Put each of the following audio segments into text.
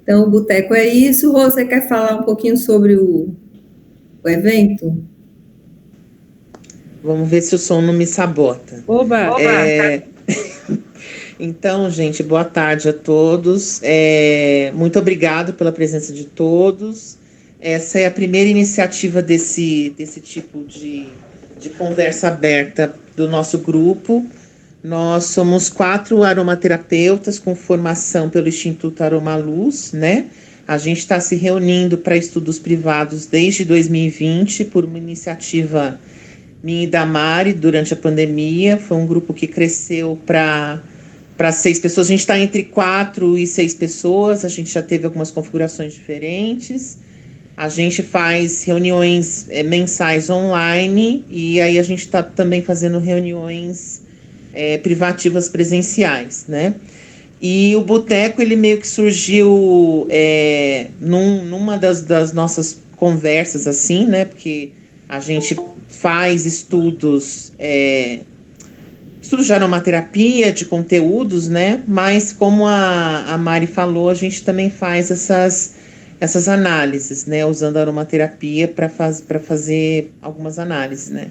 Então, o Boteco é isso. Rô, você quer falar um pouquinho sobre o evento? Vamos ver se o som não me sabota. Oba! Então, gente, boa tarde a todos. Muito obrigado pela presença de todos. Essa é a primeira iniciativa desse tipo de conversa aberta do nosso grupo. Nós somos 4 aromaterapeutas com formação pelo Instituto Aromaluz, né? A gente está se reunindo para estudos privados desde 2020 por uma iniciativa minha e da Mari durante a pandemia. Foi um grupo que cresceu para 6 pessoas. A gente está entre 4 e 6 pessoas. A gente já teve algumas configurações diferentes. A gente faz reuniões mensais online e aí a gente está também fazendo reuniões privativas presenciais, né? E o Boteco, ele meio que surgiu numa das nossas conversas, assim, né? Porque a gente faz estudos de aromaterapia, de conteúdos, né? Mas como a Mari falou, a gente também faz essas análises, né? Usando a aromaterapia para fazer algumas análises, né?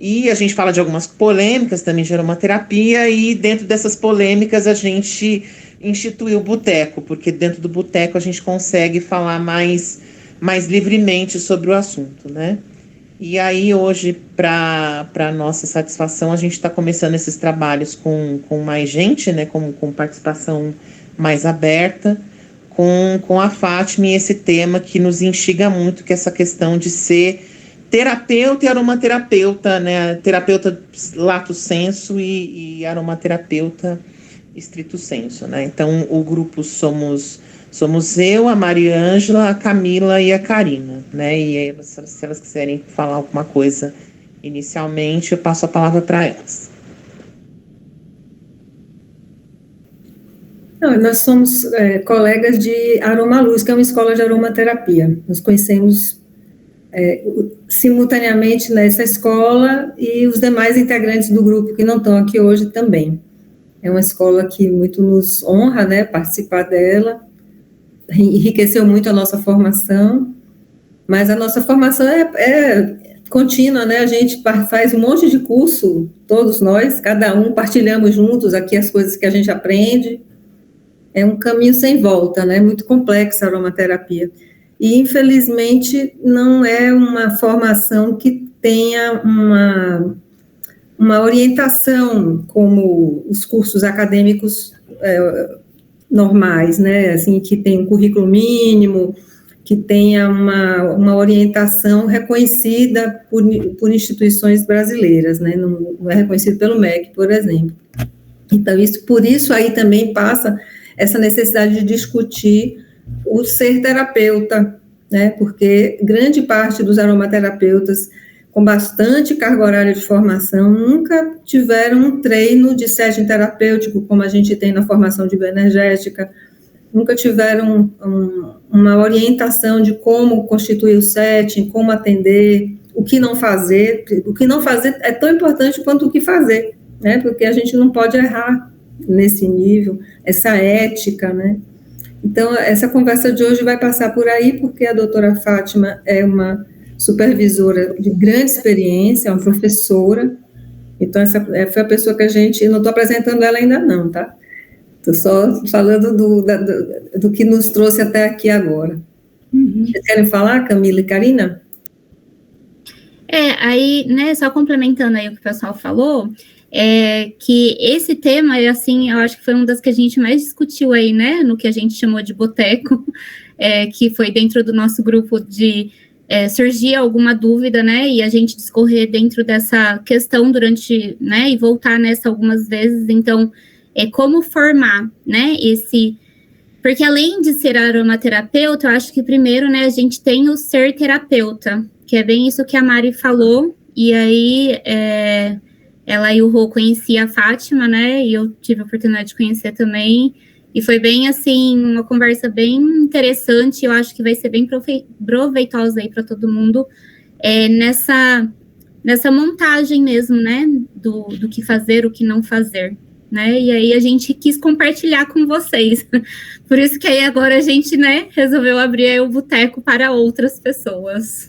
E a gente fala de algumas polêmicas também de aromaterapia, e dentro dessas polêmicas a gente instituiu o Boteco, porque dentro do Boteco a gente consegue falar mais livremente sobre o assunto, né? E aí hoje, para nossa satisfação, a gente está começando esses trabalhos com mais gente, né? Com participação mais aberta, com a Fátima, e esse tema que nos instiga muito, que é essa questão de ser terapeuta e aromaterapeuta, né? Terapeuta lato sensu e aromaterapeuta estrito sensu, né? Então, o grupo somos eu, a Mariângela, a Camila e a Karina, né? E aí, se elas quiserem falar alguma coisa inicialmente, eu passo a palavra para elas. Não, nós somos colegas de Aromaluz, que é uma escola de aromaterapia. Nos conhecemos simultaneamente nessa escola, e os demais integrantes do grupo que não estão aqui hoje também. É uma escola que muito nos honra, né, participar dela, enriqueceu muito a nossa formação, mas a nossa formação é contínua, né? A gente faz um monte de curso, todos nós, cada um partilhamos juntos aqui as coisas que a gente aprende. É um caminho sem volta, né? Muito complexa a aromaterapia. E, infelizmente, não é uma formação que tenha uma orientação como os cursos acadêmicos normais, né? Assim, que tem um currículo mínimo, que tenha uma orientação reconhecida por instituições brasileiras, né? Não é reconhecido pelo MEC, por exemplo. Então, por isso aí também passa essa necessidade de discutir o ser terapeuta, né? Porque grande parte dos aromaterapeutas com bastante carga horária de formação nunca tiveram um treino de setting terapêutico, como a gente tem na formação de bioenergética, nunca tiveram uma orientação de como constituir o setting, como atender, o que não fazer. O que não fazer é tão importante quanto o que fazer, né? Porque a gente não pode errar nesse nível, essa ética, né? Então, essa conversa de hoje vai passar por aí, porque a doutora Fátima é uma supervisora de grande experiência, é uma professora. Então, essa foi a pessoa que a gente... Não estou apresentando ela ainda não, tá? Estou só falando do que nos trouxe até aqui agora. Vocês querem falar, Camila e Karina? Aí, né, só complementando aí o que o pessoal falou, que esse tema, assim, eu acho que foi uma das que a gente mais discutiu aí, né, no que a gente chamou de boteco, que foi dentro do nosso grupo de surgir alguma dúvida, né, e a gente discorrer dentro dessa questão durante, né, e voltar nessa algumas vezes. Então, como formar, né, porque além de ser aromaterapeuta, eu acho que primeiro, né, a gente tem o ser terapeuta, que é bem isso que a Mari falou, e aí ela e o Rô conhecia a Fátima, né, e eu tive a oportunidade de conhecer também, e foi bem, assim, uma conversa bem interessante, eu acho que vai ser bem proveitosa aí para todo mundo, nessa montagem mesmo, né, do que fazer, o que não fazer, né, e aí a gente quis compartilhar com vocês, Por isso que aí agora a gente, né, resolveu abrir aí o boteco para outras pessoas.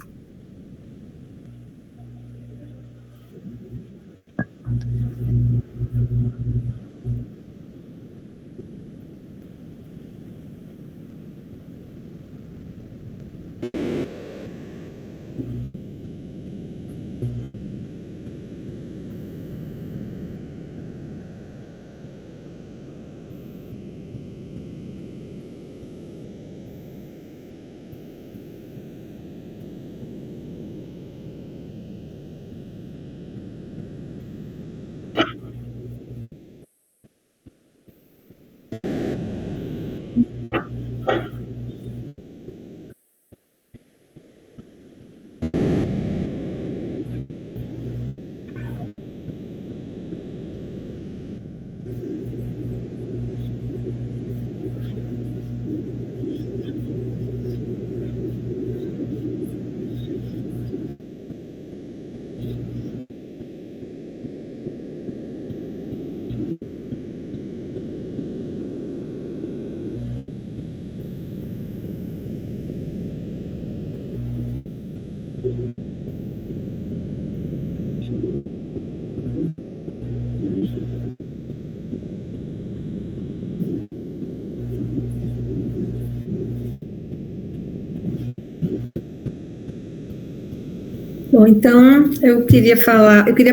Bom, então eu queria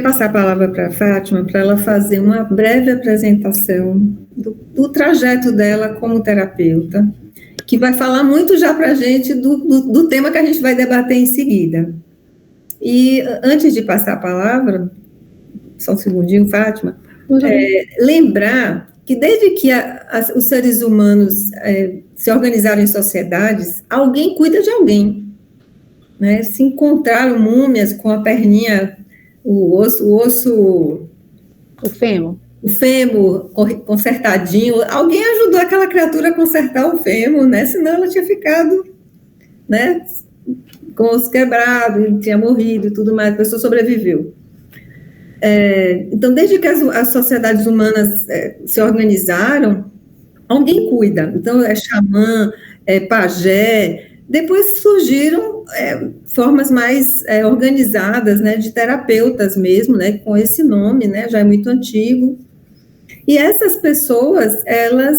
passar a palavra para a Fátima, para ela fazer uma breve apresentação do trajeto dela como terapeuta, que vai falar muito já para a gente do tema que a gente vai debater em seguida. E antes de passar a palavra, só um segundinho, Fátima, lembrar que desde que os seres humanos se organizaram em sociedades, alguém cuida de alguém. Né, se encontraram múmias com a perninha, o fêmur consertadinho, alguém ajudou aquela criatura a consertar o fêmur, né, senão ela tinha ficado, né, com o osso quebrado, tinha morrido e tudo mais, a pessoa sobreviveu. Então, desde que as sociedades humanas se organizaram, alguém cuida, então é xamã, pajé. Depois surgiram formas mais organizadas, né, de terapeutas mesmo, né, com esse nome, né, já é muito antigo. E essas pessoas, elas,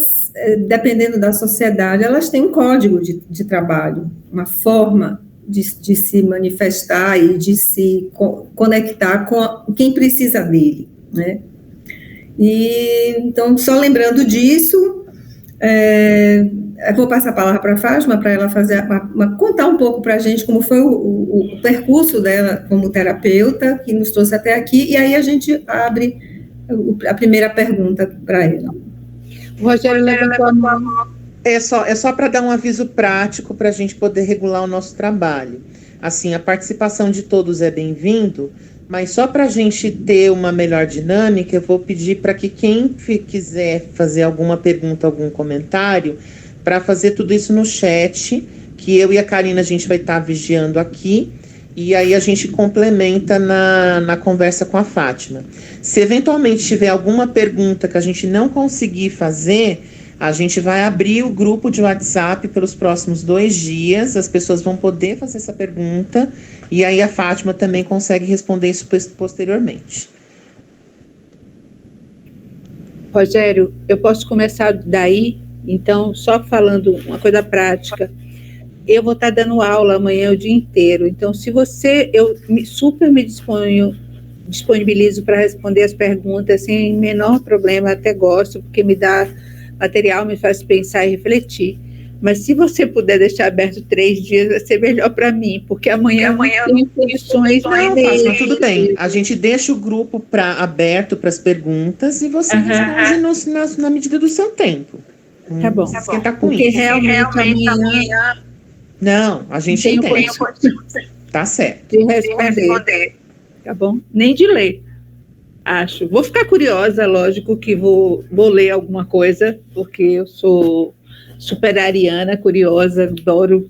dependendo da sociedade, elas têm um código de trabalho, uma forma de se manifestar e de se conectar com quem precisa dele, né. E, então, só lembrando disso, eu vou passar a palavra para a Fátima, para ela contar um pouco para a gente como foi o percurso dela como terapeuta, que nos trouxe até aqui, e aí a gente abre a primeira pergunta para ela. Rogério, levantou a mão. É só para dar um aviso prático para a gente poder regular o nosso trabalho. Assim, a participação de todos é bem-vindo, mas só para a gente ter uma melhor dinâmica, eu vou pedir para que quem quiser fazer alguma pergunta, algum comentário, para fazer tudo isso no chat, que eu e a Karina a gente vai estar vigiando aqui, e aí a gente complementa na conversa com a Fátima. Se eventualmente tiver alguma pergunta que a gente não conseguir fazer, a gente vai abrir o grupo de WhatsApp pelos próximos 2 dias, as pessoas vão poder fazer essa pergunta, e aí a Fátima também consegue responder isso posteriormente. Rogério, eu posso começar daí? Então, só falando uma coisa prática, eu vou estar dando aula amanhã o dia inteiro, então eu super me disponibilizo para responder as perguntas sem menor problema, até gosto, porque me dá material, me faz pensar e refletir, mas se você puder deixar aberto 3 dias, vai ser melhor para mim, porque amanhã eu não tenho condições. Não, tudo bem, a gente deixa o grupo aberto para as perguntas e você responde na medida do seu tempo. Tá bom. Esquentar com porque isso. realmente amanhã não, a gente entende. Tá certo. De responder. Tá bom? Nem de ler, acho. Vou ficar curiosa, lógico que vou ler alguma coisa, porque eu sou super ariana, curiosa, adoro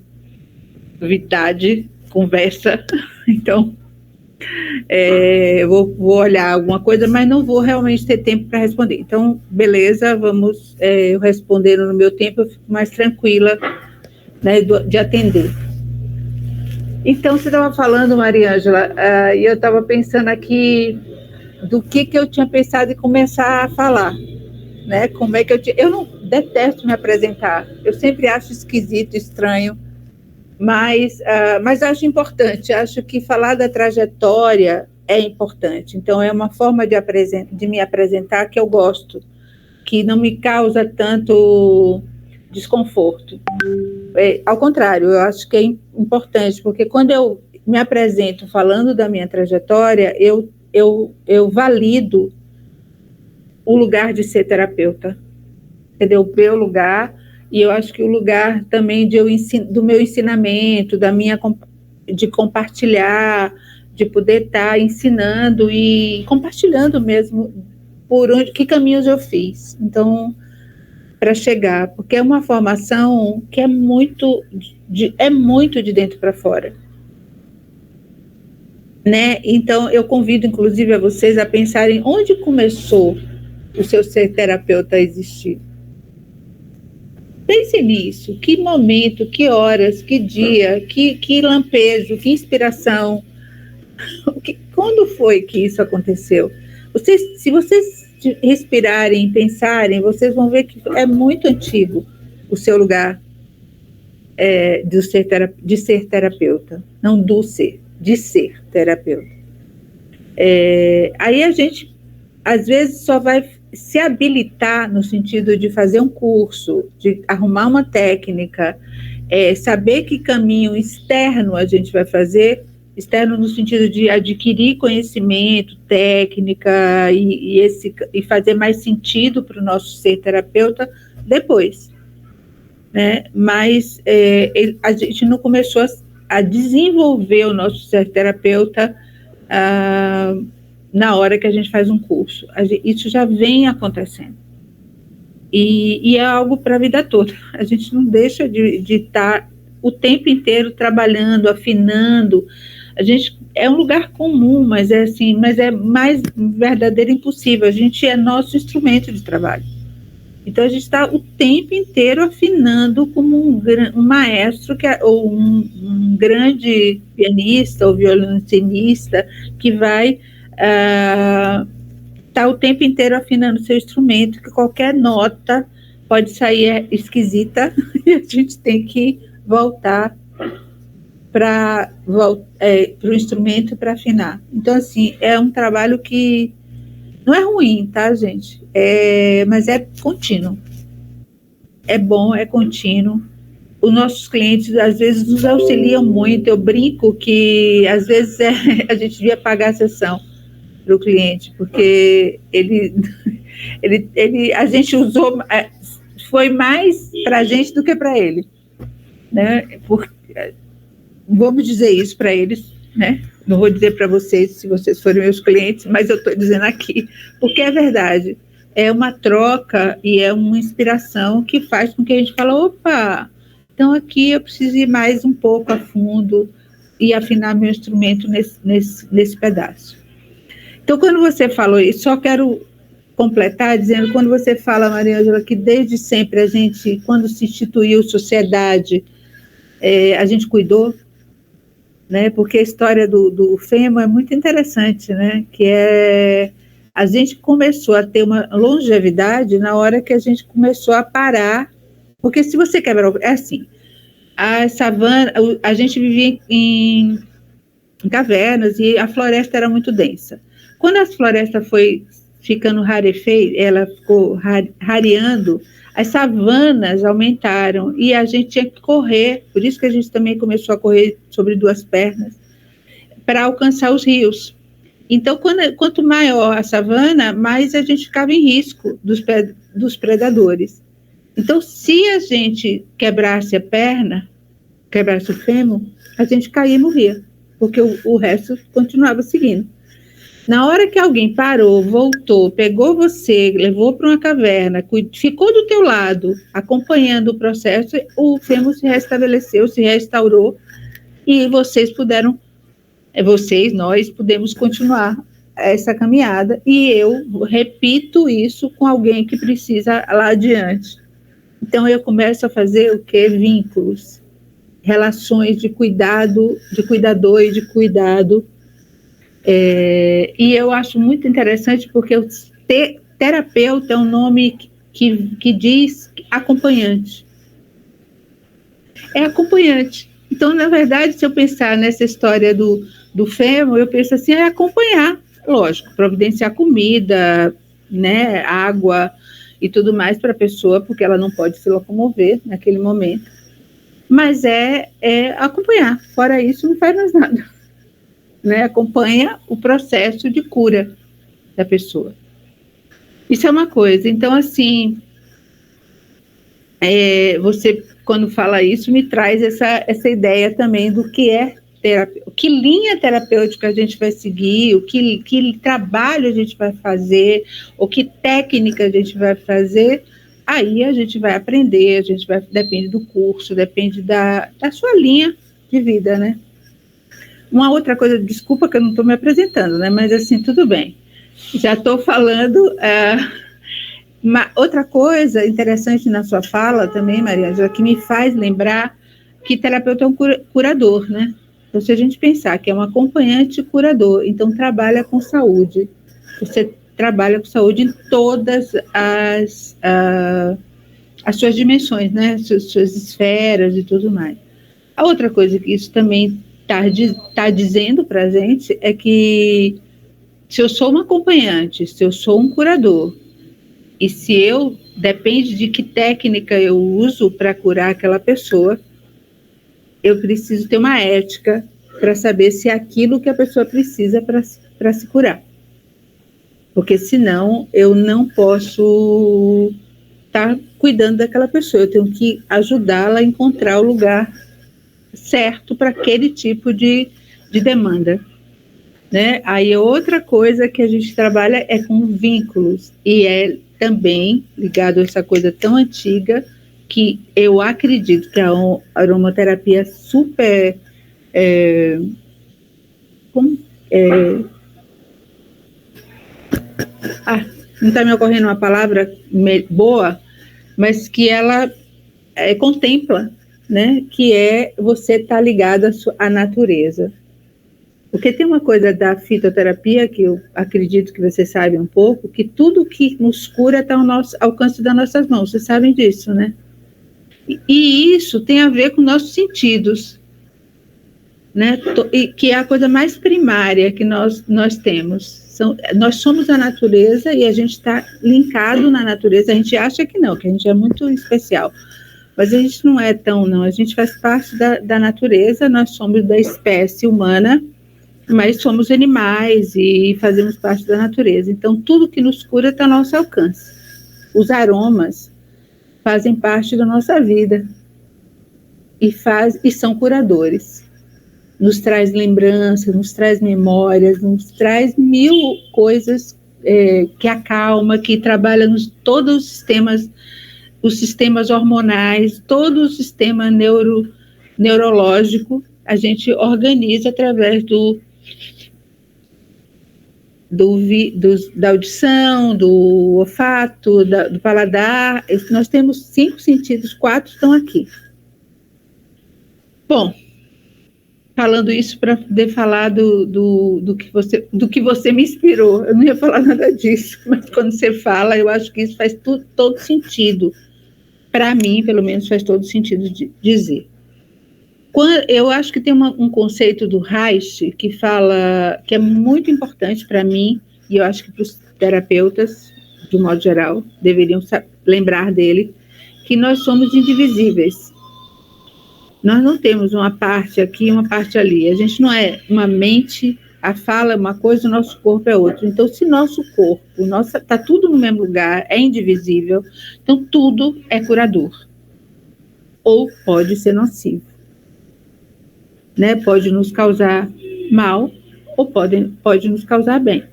novidade, conversa. Então, Eu vou olhar alguma coisa, mas não vou realmente ter tempo para responder. Então, beleza, vamos eu respondendo no meu tempo, eu fico mais tranquila, né, de atender. Então, você estava falando, Mariângela, e eu estava pensando aqui do que eu tinha pensado em começar a falar, né? Como é que eu não detesto me apresentar, eu sempre acho esquisito, estranho, mas acho importante, acho que falar da trajetória é importante, então é uma forma de me apresentar que eu gosto, que não me causa tanto desconforto. Ao contrário, eu acho que é importante, porque quando eu me apresento falando da minha trajetória, eu valido o lugar de ser terapeuta, entendeu? O meu lugar, e eu acho que o lugar também do meu ensinamento, de compartilhar, de poder estar ensinando e compartilhando mesmo que caminhos eu fiz. Então, para chegar, porque é uma formação que é muito de dentro para fora, né? Então, eu convido, inclusive, a vocês a pensarem onde começou o seu ser terapeuta a existir. Pense nisso, que momento, que horas, que dia, que lampejo, que inspiração, quando foi que isso aconteceu? Se vocês respirarem, pensarem, vocês vão ver que é muito antigo o seu lugar de ser terapeuta, não de ser terapeuta. Aí a gente, às vezes, só vai se habilitar no sentido de fazer um curso, de arrumar uma técnica, saber que caminho externo a gente vai fazer, externo no sentido de adquirir conhecimento, técnica, e fazer mais sentido para o nosso ser terapeuta depois, né? Mas a gente não começou a desenvolver o nosso ser terapeuta na hora que a gente faz um curso. Isso já vem acontecendo. E é algo para a vida toda. A gente não deixa de estar o tempo inteiro trabalhando, afinando. É um lugar comum, mas é mais verdadeiro e impossível. A gente é nosso instrumento de trabalho. Então, a gente está o tempo inteiro afinando como um maestro, ou um grande pianista ou violoncelista, que vai estar o tempo inteiro afinando seu instrumento, que qualquer nota pode sair esquisita, e a gente tem que voltar para o instrumento para afinar. Então, assim, é um trabalho que não é ruim, tá, gente? Mas é contínuo. É bom, é contínuo. Os nossos clientes, às vezes, nos auxiliam muito. Eu brinco que, às vezes, a gente devia pagar a sessão para o cliente, porque a gente usou, foi mais para a gente do que para ele, né? Vamos dizer isso para eles, né? Não vou dizer para vocês, se vocês forem meus clientes, mas eu estou dizendo aqui, porque é verdade. É uma troca e é uma inspiração que faz com que a gente fale, opa, então aqui eu preciso ir mais um pouco a fundo e afinar meu instrumento nesse pedaço. Então, quando você falou isso, só quero completar dizendo, quando você fala, Mariângela, que desde sempre a gente, quando se instituiu sociedade, a gente cuidou, né? Porque a história do FEMO é muito interessante, né? Que a gente começou a ter uma longevidade na hora que a gente começou a parar, porque se você quebrar, assim, a savana, a gente vivia em cavernas e a floresta era muito densa. Quando a floresta foi ficando rarefeita, ela ficou rareando, as savanas aumentaram e a gente tinha que correr, por isso que a gente também começou a correr sobre duas pernas, para alcançar os rios. Então, quanto maior a savana, mais a gente ficava em risco dos predadores. Então, se a gente quebrasse a perna, quebrasse o fêmur, a gente caía e morria, porque o resto continuava seguindo. Na hora que alguém parou, voltou, pegou você, levou para uma caverna, ficou do teu lado, acompanhando o processo, o fêmur se restabeleceu, se restaurou, e vocês puderam vocês, nós podemos continuar essa caminhada, e eu repito isso com alguém que precisa lá adiante. Então eu começo a fazer o quê? Vínculos, relações de cuidado, de cuidador e de cuidado. E eu acho muito interessante porque o terapeuta é um nome que diz acompanhante. É acompanhante. Então, na verdade, se eu pensar nessa história do Femo, eu penso assim, é acompanhar, lógico, providenciar comida, né, água e tudo mais para a pessoa, porque ela não pode se locomover naquele momento. Mas é acompanhar. Fora isso, não faz mais nada. Né? Acompanha o processo de cura da pessoa. Isso é uma coisa. Então, assim, você, quando fala isso, me traz essa ideia também do que é terapia, que linha terapêutica a gente vai seguir, que trabalho a gente vai fazer, ou que técnica a gente vai fazer. Aí a gente vai aprender, depende do curso, depende da sua linha de vida, né? Uma outra coisa, desculpa que eu não estou me apresentando, né? Mas assim, tudo bem. Já estou falando. Outra coisa interessante na sua fala também, Maria Ângela, que me faz lembrar que terapeuta é um curador, né? Então, se a gente pensar que é um acompanhante curador, então trabalha com saúde. Você trabalha com saúde em todas as suas dimensões, né? Suas esferas e tudo mais. A outra coisa que isso também está dizendo para a gente é que se eu sou uma acompanhante, se eu sou um curador, e se depende de que técnica eu uso para curar aquela pessoa, eu preciso ter uma ética para saber se é aquilo que a pessoa precisa para se curar. Porque senão eu não posso estar cuidando daquela pessoa, eu tenho que ajudá-la a encontrar o lugar certo para aquele tipo de demanda. Né? Aí outra coisa que a gente trabalha é com vínculos, e é também ligado a essa coisa tão antiga que eu acredito que a aromaterapia é super não está me ocorrendo uma palavra boa, mas que ela contempla, né? Que é você estar ligado à natureza. Porque tem uma coisa da fitoterapia que eu acredito que você sabe um pouco, que tudo que nos cura está ao alcance das nossas mãos. Vocês sabem disso, né? E isso tem a ver com nossos sentidos, né? E que é a coisa mais primária que nós temos. Nós somos a natureza e a gente está linkado na natureza. A gente acha que não, que a gente é muito especial. Mas a gente não é tão, não. A gente faz parte da natureza, nós somos da espécie humana, mas somos animais e fazemos parte da natureza. Então, tudo que nos cura está ao nosso alcance. Os aromas fazem parte da nossa vida e são curadores. Nos traz lembranças, nos traz memórias, nos traz mil coisas que acalma, que trabalha todos os sistemas hormonais, todo o sistema neurológico, a gente organiza através da audição, do olfato, do paladar. Nós temos 5 sentidos, 4 estão aqui. Bom, falando isso para poder falar do que você me inspirou. Eu não ia falar nada disso, mas quando você fala, eu acho que isso faz todo sentido. Para mim, pelo menos, faz todo sentido de dizer. Eu acho que tem um conceito do Reich que fala, que é muito importante para mim, e eu acho que para os terapeutas, de um modo geral, deveriam lembrar dele, que nós somos indivisíveis. Nós não temos uma parte aqui e uma parte ali. A gente não é uma mente, a fala é uma coisa, o nosso corpo é outra. Então, se nosso corpo, está tudo no mesmo lugar, é indivisível, então tudo é curador. Ou pode ser nocivo. Né? Pode nos causar mal ou pode nos causar bem.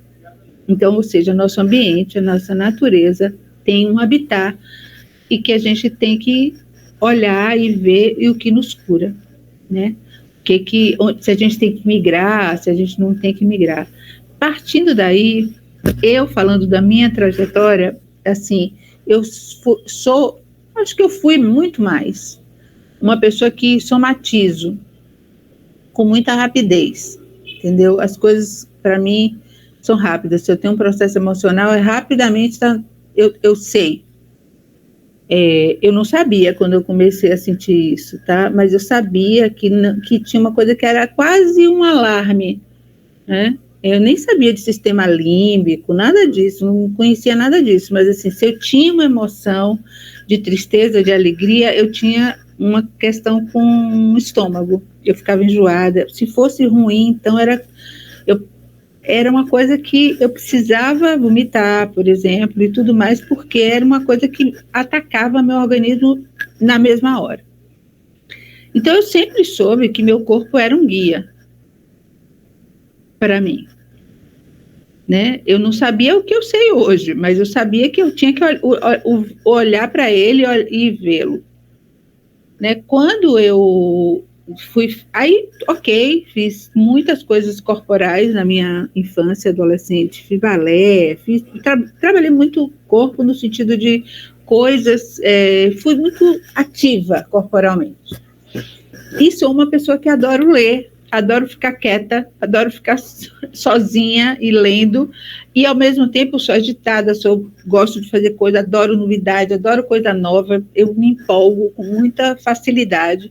Então, ou seja, nosso ambiente, a nossa natureza tem um habitat e que a gente tem que olhar e ver o que nos cura, né? se a gente tem que migrar, se a gente não tem que migrar. Partindo daí, eu falando da minha trajetória, assim, acho que eu fui muito mais uma pessoa que somatizo com muita rapidez, entendeu? As coisas, para mim, são rápidas. Se eu tenho um processo emocional, rapidamente eu sei. Eu não sabia quando eu comecei a sentir isso, tá? Mas eu sabia que tinha uma coisa que era quase um alarme, né? Eu nem sabia de sistema límbico, nada disso, não conhecia nada disso, mas assim, se eu tinha uma emoção de tristeza, de alegria, eu tinha uma questão com o estômago, eu ficava enjoada. Se fosse ruim, então era uma coisa que eu precisava vomitar, por exemplo, e tudo mais, porque era uma coisa que atacava meu organismo na mesma hora. Então, eu sempre soube que meu corpo era um guia para mim. Né? Eu não sabia o que eu sei hoje, mas eu sabia que eu tinha que olhar para ele e vê-lo. Né? Quando eu fui... Aí, ok, fiz muitas coisas corporais na minha infância, adolescente. Fiz balé, trabalhei muito corpo no sentido de coisas... fui muito ativa corporalmente. E sou uma pessoa que adoro ler, adoro ficar quieta, adoro ficar sozinha e lendo, e ao mesmo tempo sou agitada, gosto de fazer coisa, adoro novidade, adoro coisa nova, eu me empolgo com muita facilidade,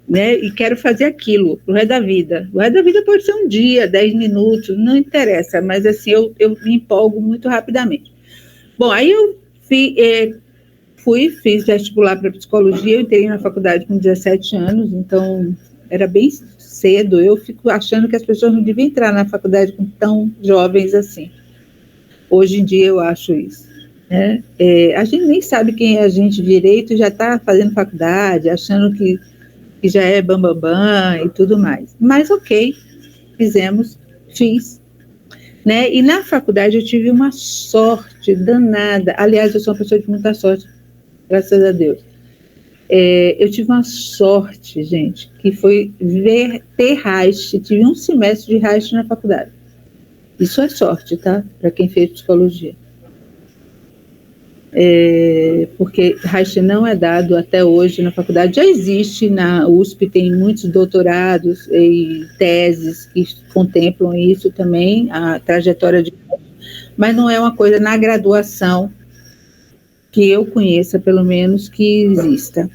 né, e quero fazer aquilo pro resto da vida. O resto da vida pode ser um dia, 10 minutos, não interessa, mas assim, eu me empolgo muito rapidamente. Bom, aí eu fiz vestibular para psicologia, eu entrei na faculdade com 17 anos, então era bem cedo. Eu fico achando que as pessoas não deviam entrar na faculdade com tão jovens assim. Hoje em dia eu acho isso. Né? A gente nem sabe quem é a gente direito, já está fazendo faculdade, achando que já é bambambam e tudo mais. Mas ok, fiz. Né? E na faculdade eu tive uma sorte danada. Aliás, eu sou uma pessoa de muita sorte, graças a Deus. Eu tive uma sorte, gente, que foi ter Reich. Tive um semestre de Reich na faculdade. Isso é sorte, tá? Para quem fez psicologia. Porque Reich não é dado até hoje na faculdade. Já existe na USP, tem muitos doutorados e teses que contemplam isso também, a trajetória de... Mas não é uma coisa na graduação que eu conheça, pelo menos, que exista.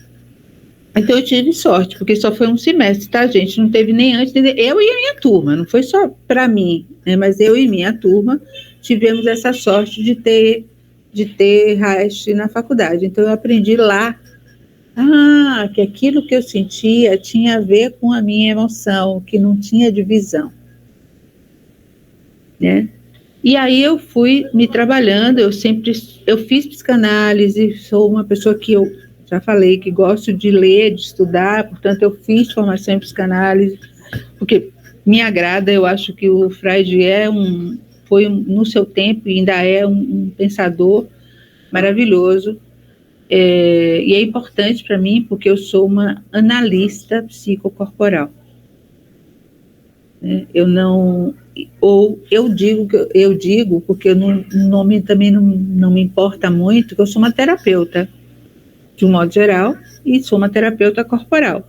Então, eu tive sorte, porque só foi um semestre, tá, gente? Não teve nem antes, eu e a minha turma, não foi só para mim, né? Mas eu e minha turma tivemos essa sorte de ter Reich na faculdade. Então, eu aprendi lá, que aquilo que eu sentia tinha a ver com a minha emoção, que não tinha divisão, né? E aí eu fui me trabalhando, eu fiz psicanálise, sou uma pessoa que eu já falei que gosto de ler, de estudar, portanto eu fiz formação em psicanálise, porque me agrada, eu acho que o Freud foi no seu tempo e ainda é um pensador maravilhoso, e é importante para mim porque eu sou uma analista psicocorporal. Eu digo porque o nome também não me importa muito, que eu sou uma terapeuta, de um modo geral, e sou uma terapeuta corporal,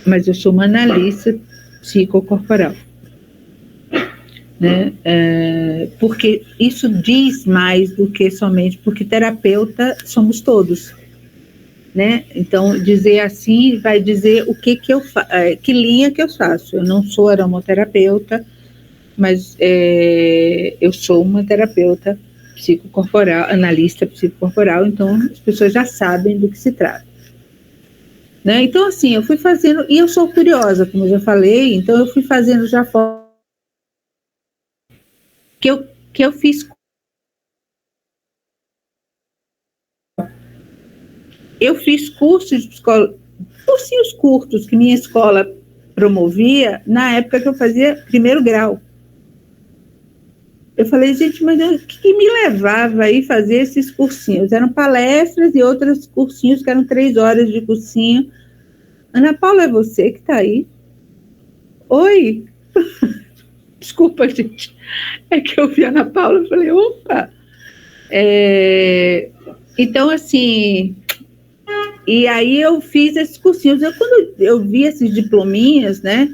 mas eu sou uma analista psicocorporal, né? Porque isso diz mais do que somente, porque terapeuta somos todos, né? Então, dizer assim vai dizer o que eu faço, que linha que eu faço. Eu não sou aromaterapeuta, mas eu sou uma terapeuta psicocorporal, analista psicocorporal, então as pessoas já sabem do que se trata. Né? Então, assim, eu fui fazendo, e eu sou curiosa, como eu já falei, então eu fui fazendo já que eu fiz. Eu fiz cursos de escola, cursinhos curtos que minha escola promovia na época que eu fazia primeiro grau. Eu falei, gente, mas o que me levava a ir fazer esses cursinhos? Eram palestras e outros cursinhos que eram 3 horas de cursinho. Ana Paula, é você que está aí? Oi! Desculpa, gente. É que eu vi a Ana Paula e falei, opa! Então, assim, e aí eu fiz esses cursinhos. Quando eu vi esses diplominhas, né,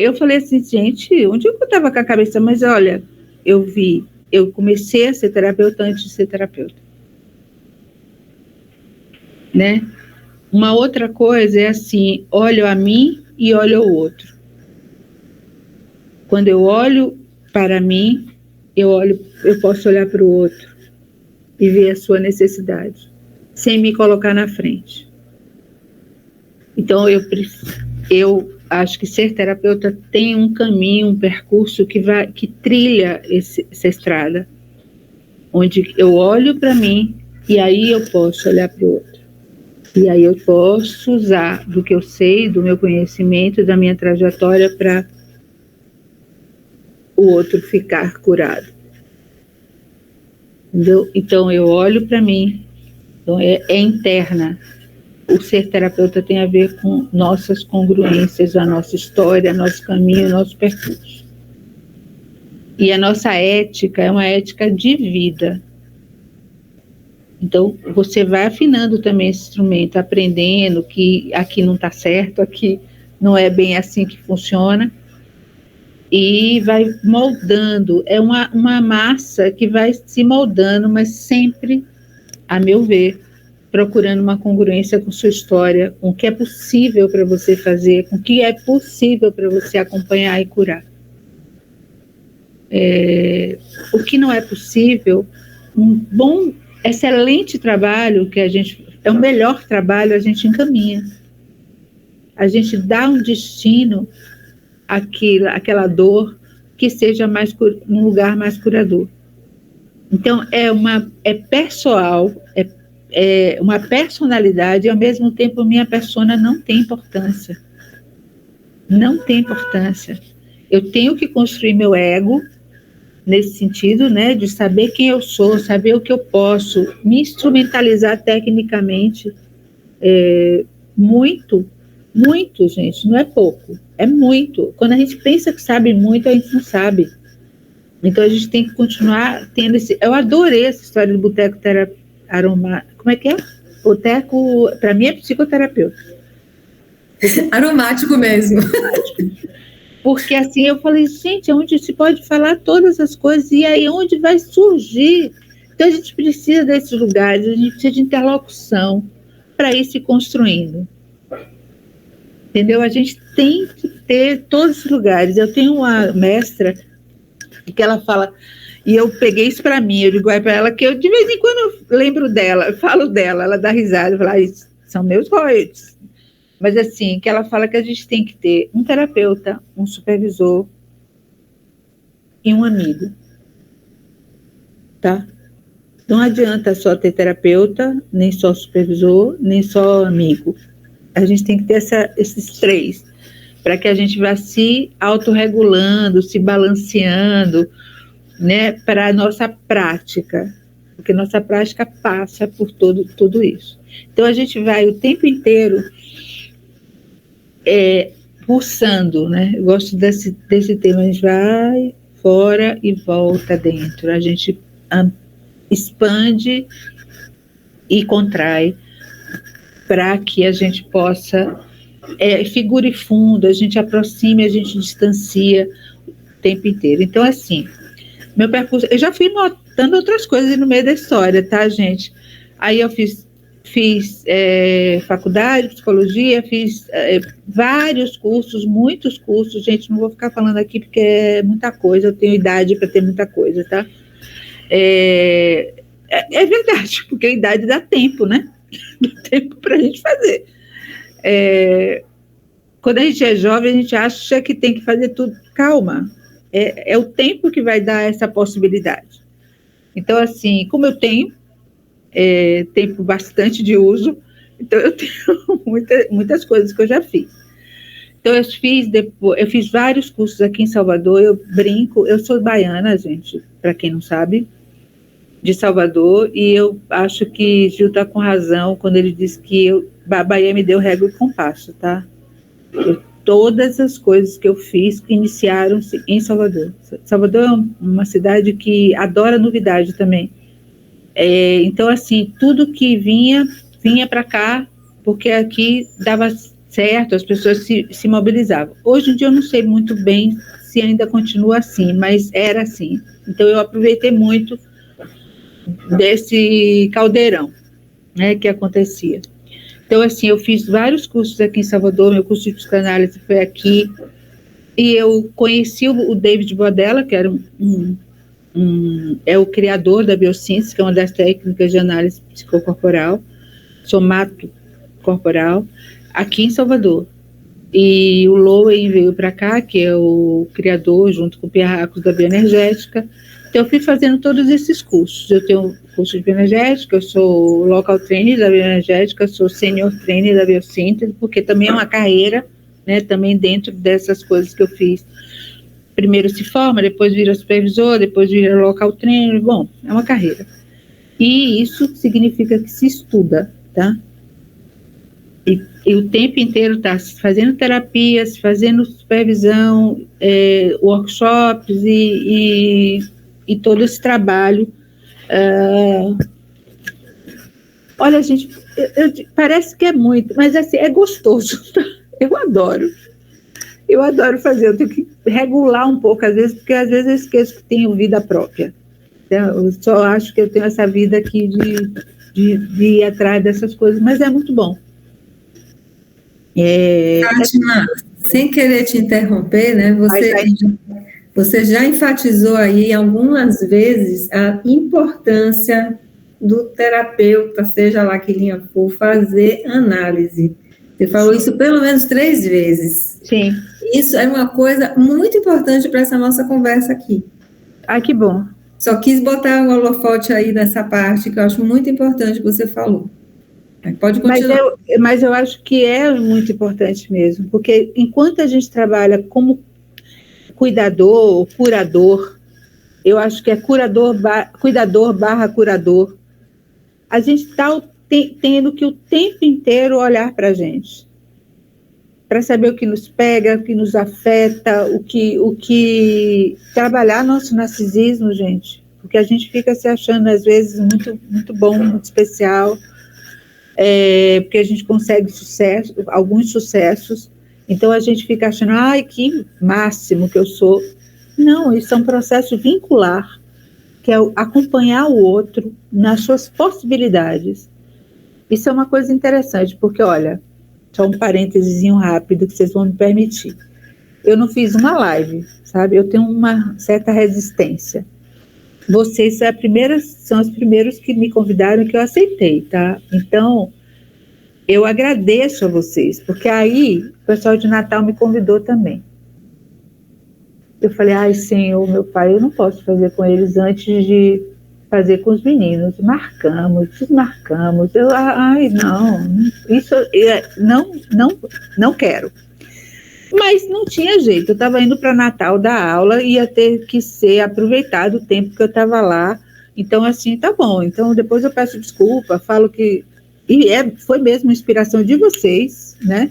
eu falei assim, gente, onde eu estava com a cabeça? Mas olha, eu comecei a ser terapeuta antes de ser terapeuta. Né? Uma outra coisa é assim, olho a mim e olho ao outro. Quando eu olho para mim, eu posso olhar para o outro e ver a sua necessidade, sem me colocar na frente. Então, eu acho que ser terapeuta tem um caminho, um percurso que trilha essa estrada, onde eu olho para mim e aí eu posso olhar para o outro. E aí eu posso usar do que eu sei, do meu conhecimento, da minha trajetória para o outro ficar curado. Entendeu? Então eu olho para mim, então é interna. O ser terapeuta tem a ver com nossas congruências, a nossa história, nosso caminho, nosso percurso. E a nossa ética é uma ética de vida. Então, você vai afinando também esse instrumento, aprendendo que aqui não está certo, aqui não é bem assim que funciona, e vai moldando. É uma massa que vai se moldando, mas sempre, a meu ver, procurando uma congruência com sua história, com o que é possível para você fazer, com o que é possível para você acompanhar e curar. O que não é possível, um bom, excelente trabalho, é o melhor trabalho, a gente encaminha. A gente dá um destino àquela dor que seja um lugar mais curador. Então, é pessoal, é uma personalidade, e ao mesmo tempo minha persona não tem importância. Não tem importância. Eu tenho que construir meu ego, nesse sentido, né, de saber quem eu sou, saber o que eu posso, me instrumentalizar tecnicamente, muito, gente, não é pouco, é muito. Quando a gente pensa que sabe muito, a gente não sabe. Então a gente tem que continuar tendo eu adorei essa história do boteco aromático. Como é que é? Boteco, para mim é psicoterapeuta. Aromático mesmo. Porque assim, eu falei, gente, onde se pode falar todas as coisas, e aí onde vai surgir? Então a gente precisa desses lugares, a gente precisa de interlocução para ir se construindo. Entendeu? A gente tem que ter todos os lugares. Eu tenho uma mestra que ela fala, e eu peguei isso para mim, eu digo para ela que eu de vez em quando eu lembro dela, eu falo dela, ela dá risada, eu falo, são meus royalties. Mas assim, que ela fala que a gente tem que ter um terapeuta, um supervisor e um amigo. Tá? Não adianta só ter terapeuta, nem só supervisor, nem só amigo. A gente tem que ter esses três, para que a gente vá se autorregulando, se balanceando, né, para a nossa prática. Porque nossa prática passa por tudo isso. Então a gente vai o tempo inteiro pulsando, né? Eu gosto desse tema, a gente vai fora e volta dentro, a gente expande e contrai para que a gente possa figure fundo, a gente aproxime, a gente distancia o tempo inteiro. Então, assim, meu percurso, eu já fui notando outras coisas no meio da história, tá, gente? Aí eu fiz faculdade, psicologia, fiz vários cursos, muitos cursos, gente, não vou ficar falando aqui porque é muita coisa, eu tenho idade para ter muita coisa, tá? É verdade, porque a idade dá tempo, né? Dá tempo para a gente fazer. Quando a gente é jovem, a gente acha que tem que fazer tudo. Calma, é o tempo que vai dar essa possibilidade. Então, assim, como eu tenho tempo bastante de uso, então eu tenho muitas coisas que eu já fiz. Então, eu fiz vários cursos aqui em Salvador, eu brinco, eu sou baiana, gente, para quem não sabe, de Salvador, e eu acho que Gil está com razão quando ele diz que a Bahia me deu régua e compasso, tá? todas as coisas que eu fiz iniciaram-se em Salvador. Salvador é uma cidade que adora novidade também. Então, assim, tudo que vinha para cá, porque aqui dava certo, as pessoas se mobilizavam. Hoje em dia eu não sei muito bem se ainda continua assim, mas era assim. Então, eu aproveitei muito desse caldeirão, né, que acontecia. Então, assim, eu fiz vários cursos aqui em Salvador, meu curso de psicanálise foi aqui, e eu conheci o David Bordella, que era é o criador da biossíntese, que é uma das técnicas de análise psicocorporal, somatocorporal, aqui em Salvador. E o Lowen veio para cá, que é o criador, junto com o Pierre Racos, da bioenergética. Então, eu fui fazendo todos esses cursos. Eu tenho curso de bioenergética, eu sou local trainer da bioenergética, sou senior trainer da biossíntese, porque também é uma carreira, né, também dentro dessas coisas que eu fiz. Primeiro se forma, depois vira supervisor, depois vira local trainer, bom, é uma carreira. E isso significa que se estuda, tá? E o tempo inteiro está fazendo terapias, fazendo supervisão, workshops e todo esse trabalho. Olha, gente, parece que é muito, mas assim, é gostoso. Eu adoro fazer. Eu tenho que regular um pouco, às vezes, porque às vezes eu esqueço que tenho vida própria. Eu só acho que eu tenho essa vida aqui de ir atrás dessas coisas, mas é muito bom. Fátima, sem querer te interromper, né? Você já enfatizou aí algumas vezes a importância do terapeuta, seja lá que linha for, fazer análise. Você falou isso pelo menos 3 vezes. Sim. Isso é uma coisa muito importante para essa nossa conversa aqui. Ah, que bom. Só quis botar o holofote aí nessa parte que eu acho muito importante que você falou. Pode continuar. Mas eu acho que é muito importante mesmo, porque enquanto a gente trabalha como cuidador ou curador, eu acho que é cuidador barra curador, a gente está tendo que o tempo inteiro olhar para a gente, para saber o que nos pega, o que nos afeta, o que trabalhar nosso narcisismo, gente, porque a gente fica se achando às vezes muito, muito bom, muito especial, porque a gente consegue alguns sucessos, então a gente fica achando, ai, que máximo que eu sou. Não, isso é um processo vincular, que é acompanhar o outro nas suas possibilidades. Isso é uma coisa interessante, porque, olha, só um parêntesezinho rápido que vocês vão me permitir. Eu não fiz uma live, sabe? Eu tenho uma certa resistência. Vocês são os primeiros que me convidaram, que eu aceitei, tá? Então, eu agradeço a vocês, porque aí o pessoal de Natal me convidou também. Eu falei, ai, Senhor, meu Pai, eu não posso fazer com eles antes de fazer com os meninos. Desmarcamos. Ai, não, isso não quero. Mas não tinha jeito, eu estava indo para Natal dar aula, ia ter que ser aproveitado o tempo que eu estava lá, então assim, tá bom, então depois eu peço desculpa, falo que, foi mesmo inspiração de vocês, né,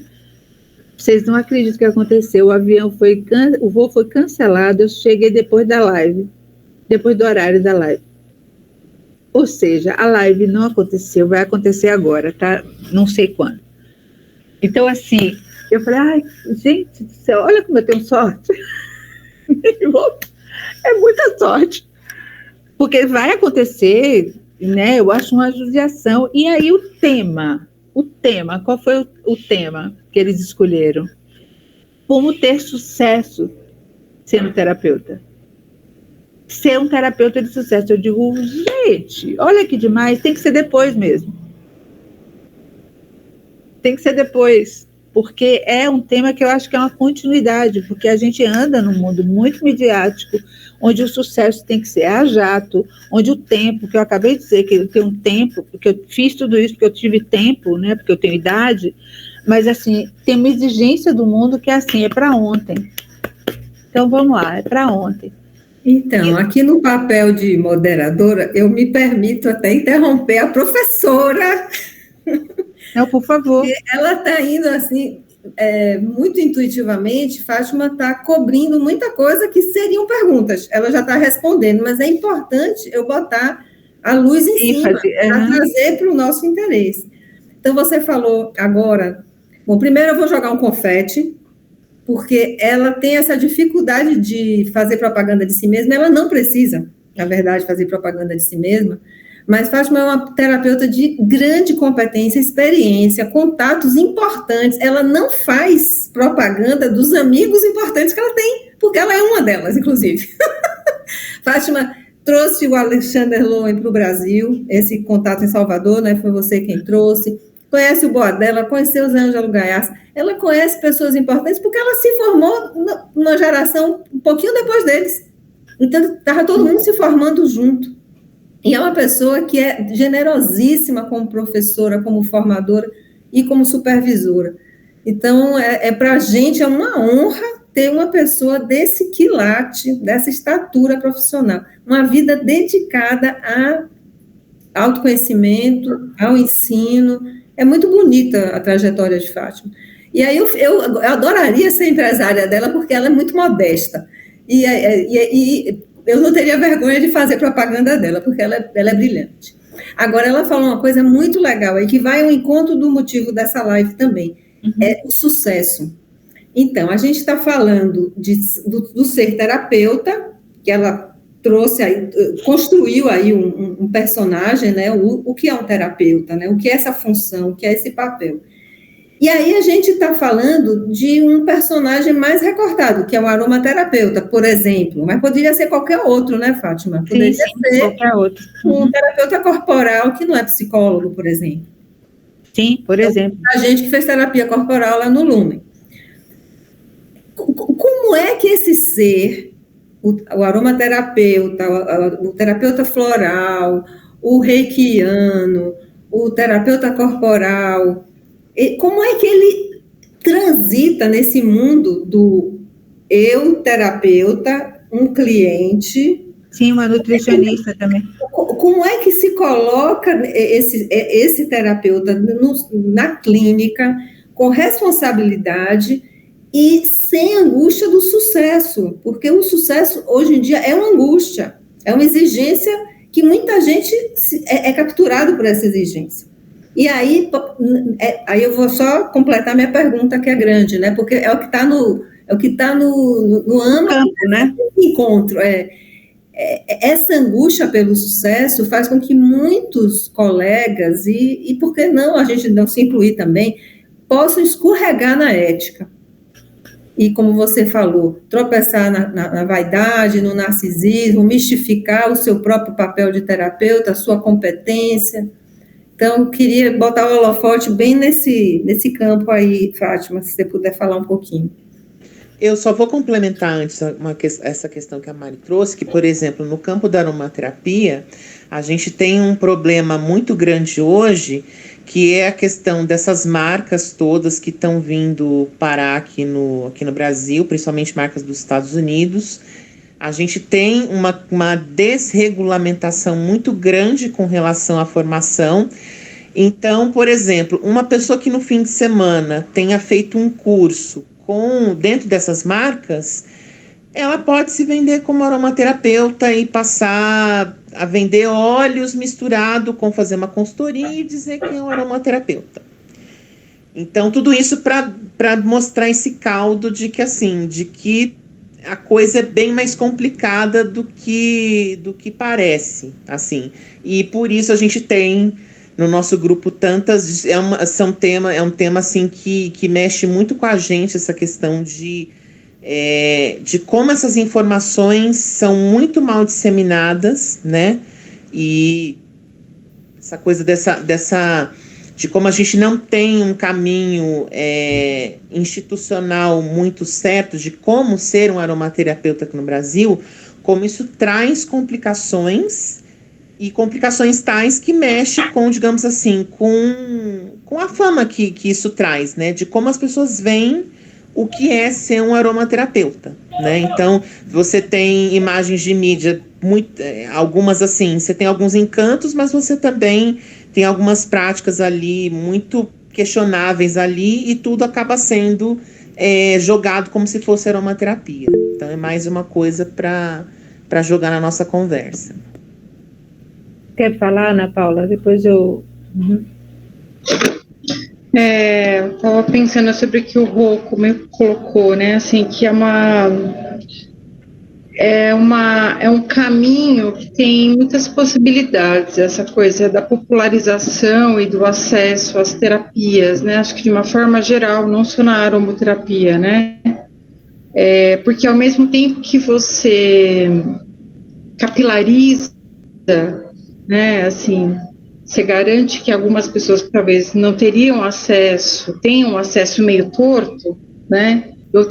vocês não acreditam que aconteceu, o voo foi cancelado, eu cheguei depois da live, depois do horário da live, ou seja, a live não aconteceu, vai acontecer agora, tá, não sei quando, então assim, eu falei, ai, gente do céu, olha como eu tenho sorte. É muita sorte. Porque vai acontecer, né? Eu acho uma judiação. E aí o tema, qual foi o tema que eles escolheram? Como ter sucesso sendo terapeuta. Ser um terapeuta de sucesso. Eu digo, gente, olha que demais, tem que ser depois mesmo. Tem que ser depois. Porque é um tema que eu acho que é uma continuidade, porque a gente anda num mundo muito midiático, onde o sucesso tem que ser a jato, onde o tempo, que eu acabei de dizer que eu tenho um tempo, porque eu fiz tudo isso porque eu tive tempo, né, porque eu tenho idade, mas assim, tem uma exigência do mundo que é assim, é para ontem. Então vamos lá, é para ontem. Então, aqui no papel de moderadora, eu me permito até interromper a professora. Não, por favor. Ela está indo assim, muito intuitivamente, Fátima está cobrindo muita coisa que seriam perguntas. Ela já está respondendo, mas é importante eu botar a luz em cima para trazer para o nosso interesse. Então, você falou agora... Bom, primeiro eu vou jogar um confete, porque ela tem essa dificuldade de fazer propaganda de si mesma. Ela não precisa, na verdade, fazer propaganda de si mesma, mas Fátima é uma terapeuta de grande competência, experiência, contatos importantes. Ela não faz propaganda dos amigos importantes que ela tem, porque ela é uma delas, inclusive. Fátima trouxe o Alexander Lowen para o Brasil, esse contato em Salvador, né, foi você quem trouxe. Conhece o Boadella, conheceu o Zé Ângelo Gaiás. Ela conhece pessoas importantes porque ela se formou numa geração um pouquinho depois deles. Então, estava todo mundo se formando junto. E é uma pessoa que é generosíssima como professora, como formadora e como supervisora. Então, para a gente é uma honra ter uma pessoa desse quilate, dessa estatura profissional. Uma vida dedicada ao autoconhecimento, ao ensino. É muito bonita a trajetória de Fátima. E aí eu adoraria ser empresária dela, porque ela é muito modesta. E eu não teria vergonha de fazer propaganda dela, porque ela é brilhante. Agora, ela falou uma coisa muito legal, aí que vai ao encontro do motivo dessa live também, é o sucesso. Então, a gente está falando do ser terapeuta, que ela trouxe aí, construiu aí um personagem, né, o que é um terapeuta, né, o que é essa função, o que é esse papel. E aí a gente está falando de um personagem mais recortado, que é o aromaterapeuta, por exemplo, mas poderia ser qualquer outro, né, Fátima? Poderia ser qualquer outro. Um terapeuta corporal que não é psicólogo, por exemplo. Sim, por exemplo. A gente que fez terapia corporal lá no Lumen. Como é que esse ser, o aromaterapeuta, o terapeuta floral, o reikiano, o terapeuta corporal, como é que ele transita nesse mundo do eu, terapeuta, um cliente? Sim, uma nutricionista também. Como é que se coloca esse terapeuta na clínica, com responsabilidade e sem angústia do sucesso? Porque o sucesso, hoje em dia, é uma angústia, é uma exigência que muita gente é capturado por essa exigência. E aí eu vou só completar minha pergunta, que é grande, né? Porque é o que está no âmbito, né? Do encontro. Essa angústia pelo sucesso faz com que muitos colegas, e por que não a gente não se incluir também, possam escorregar na ética. E, como você falou, tropeçar na vaidade, no narcisismo, mistificar o seu próprio papel de terapeuta, a sua competência. Então, queria botar o holofote bem nesse campo aí, Fátima, se você puder falar um pouquinho. Eu só vou complementar antes essa questão que a Mari trouxe, que, por exemplo, no campo da aromaterapia, a gente tem um problema muito grande hoje, que é a questão dessas marcas todas que estão vindo parar aqui no Brasil, principalmente marcas dos Estados Unidos. A gente tem uma desregulamentação muito grande com relação à formação. Então, por exemplo, uma pessoa que no fim de semana tenha feito um curso dentro dessas marcas, ela pode se vender como aromaterapeuta e passar a vender óleos misturado com fazer uma consultoria e dizer que é um aromaterapeuta. Então, tudo isso para mostrar esse caldo de que a coisa é bem mais complicada do que parece, assim. E por isso a gente tem no nosso grupo tantas, é um tema assim que mexe muito com a gente, essa questão de como essas informações são muito mal disseminadas, né? E essa coisa de como a gente não tem um caminho institucional muito certo de como ser um aromaterapeuta aqui no Brasil, como isso traz complicações, e complicações tais que mexe com, digamos assim, com a fama que isso traz, né? De como as pessoas veem o que é ser um aromaterapeuta, né? Então, você tem imagens de mídia, algumas assim, você tem alguns encantos, mas você também tem algumas práticas ali muito questionáveis ali, e tudo acaba sendo jogado como se fosse aromaterapia. Então é mais uma coisa para jogar na nossa conversa. Quer falar, Ana Paula? Depois eu... Estava pensando sobre o que o Rô colocou, né? Assim, que é um caminho que tem muitas possibilidades, essa coisa da popularização e do acesso às terapias, né? Acho que de uma forma geral, não só na aromaterapia, né? Porque ao mesmo tempo que você capilariza, né? Assim, você garante que algumas pessoas que talvez não teriam acesso, tenham acesso meio torto, né? Eu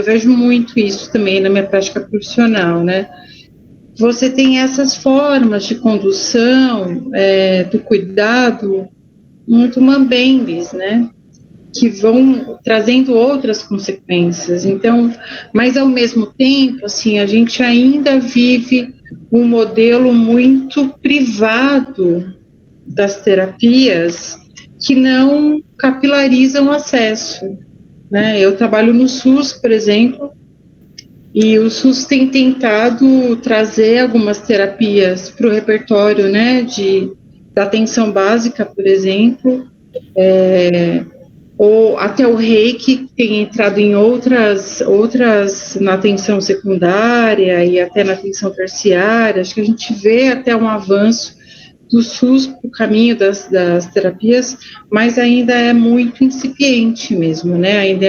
vejo muito isso também na minha prática profissional, né? Você tem essas formas de condução, do cuidado, muito mambembes, né? Que vão trazendo outras consequências. Então, mas ao mesmo tempo, assim, a gente ainda vive um modelo muito privado das terapias que não capilarizam o acesso, né? Eu trabalho no SUS, por exemplo, e o SUS tem tentado trazer algumas terapias para o repertório, né, da atenção básica, por exemplo, ou até o Reiki tem entrado em outras na atenção secundária e até na atenção terciária. Acho que a gente vê até um avanço do SUS para o caminho das terapias, mas ainda é muito incipiente mesmo, né? Ainda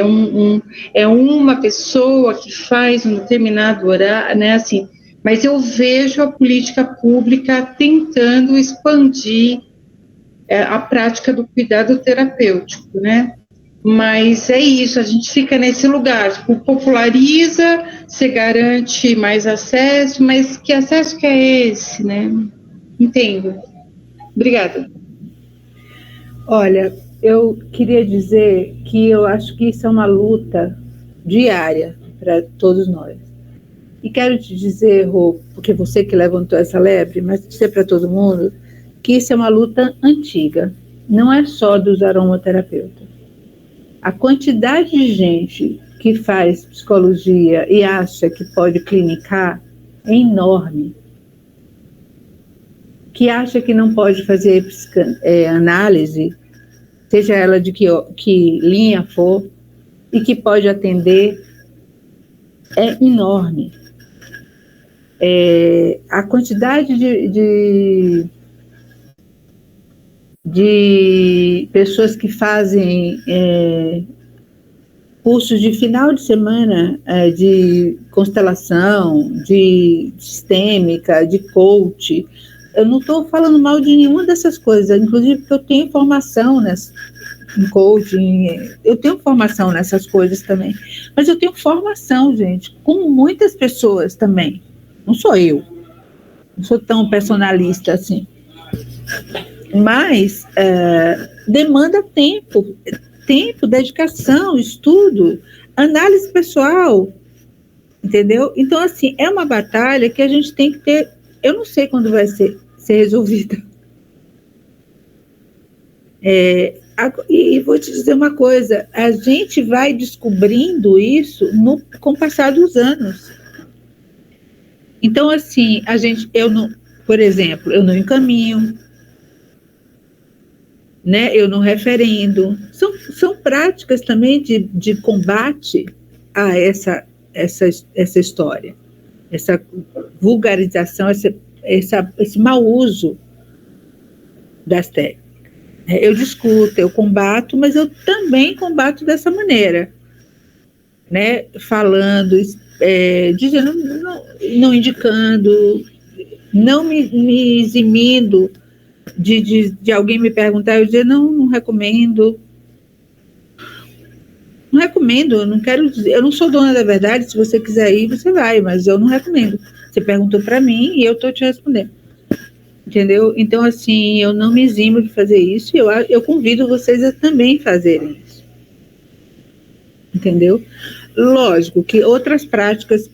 é uma pessoa que faz um determinado horário, né? Assim, mas eu vejo a política pública tentando expandir a prática do cuidado terapêutico, né? Mas é isso, a gente fica nesse lugar, tipo, populariza, se garante mais acesso, mas que acesso que é esse, né? Entendo. Obrigada. Olha, eu queria dizer que eu acho que isso é uma luta diária para todos nós. E quero te dizer, Rô, porque você que levantou essa lebre, mas dizer para todo mundo que isso é uma luta antiga, não é só dos aromaterapeutas. A quantidade de gente que faz psicologia e acha que pode clinicar é enorme. Que acha que não pode fazer análise, seja ela de que linha for, e que pode atender, é enorme. A quantidade de pessoas que fazem cursos de final de semana de constelação, de sistêmica, de coach. Eu não estou falando mal de nenhuma dessas coisas, inclusive porque eu tenho formação em coaching, eu tenho formação nessas coisas também. Mas eu tenho formação, gente, com muitas pessoas também. Não sou eu. Não sou tão personalista assim. Mas demanda tempo, dedicação, estudo, análise pessoal, entendeu? Então, assim, é uma batalha que a gente tem que ter. Eu não sei quando vai ser resolvida. E vou te dizer uma coisa, a gente vai descobrindo isso com o passar dos anos. Então, assim, por exemplo, eu não encaminho, né? Eu não referendo. São práticas também de combate a essa história, essa vulgarização, esse mau uso das técnicas. Eu discuto, eu combato, mas eu também combato dessa maneira, né? Falando, dizendo, não indicando, não me eximindo de alguém me perguntar, eu dizer, não recomendo. Não recomendo, eu não quero dizer, eu não sou dona da verdade, se você quiser ir, você vai, mas eu não recomendo. Você perguntou para mim e eu estou te respondendo. Entendeu? Então, assim, eu não me eximo de fazer isso e eu convido vocês a também fazerem isso. Entendeu? Lógico que outras práticas,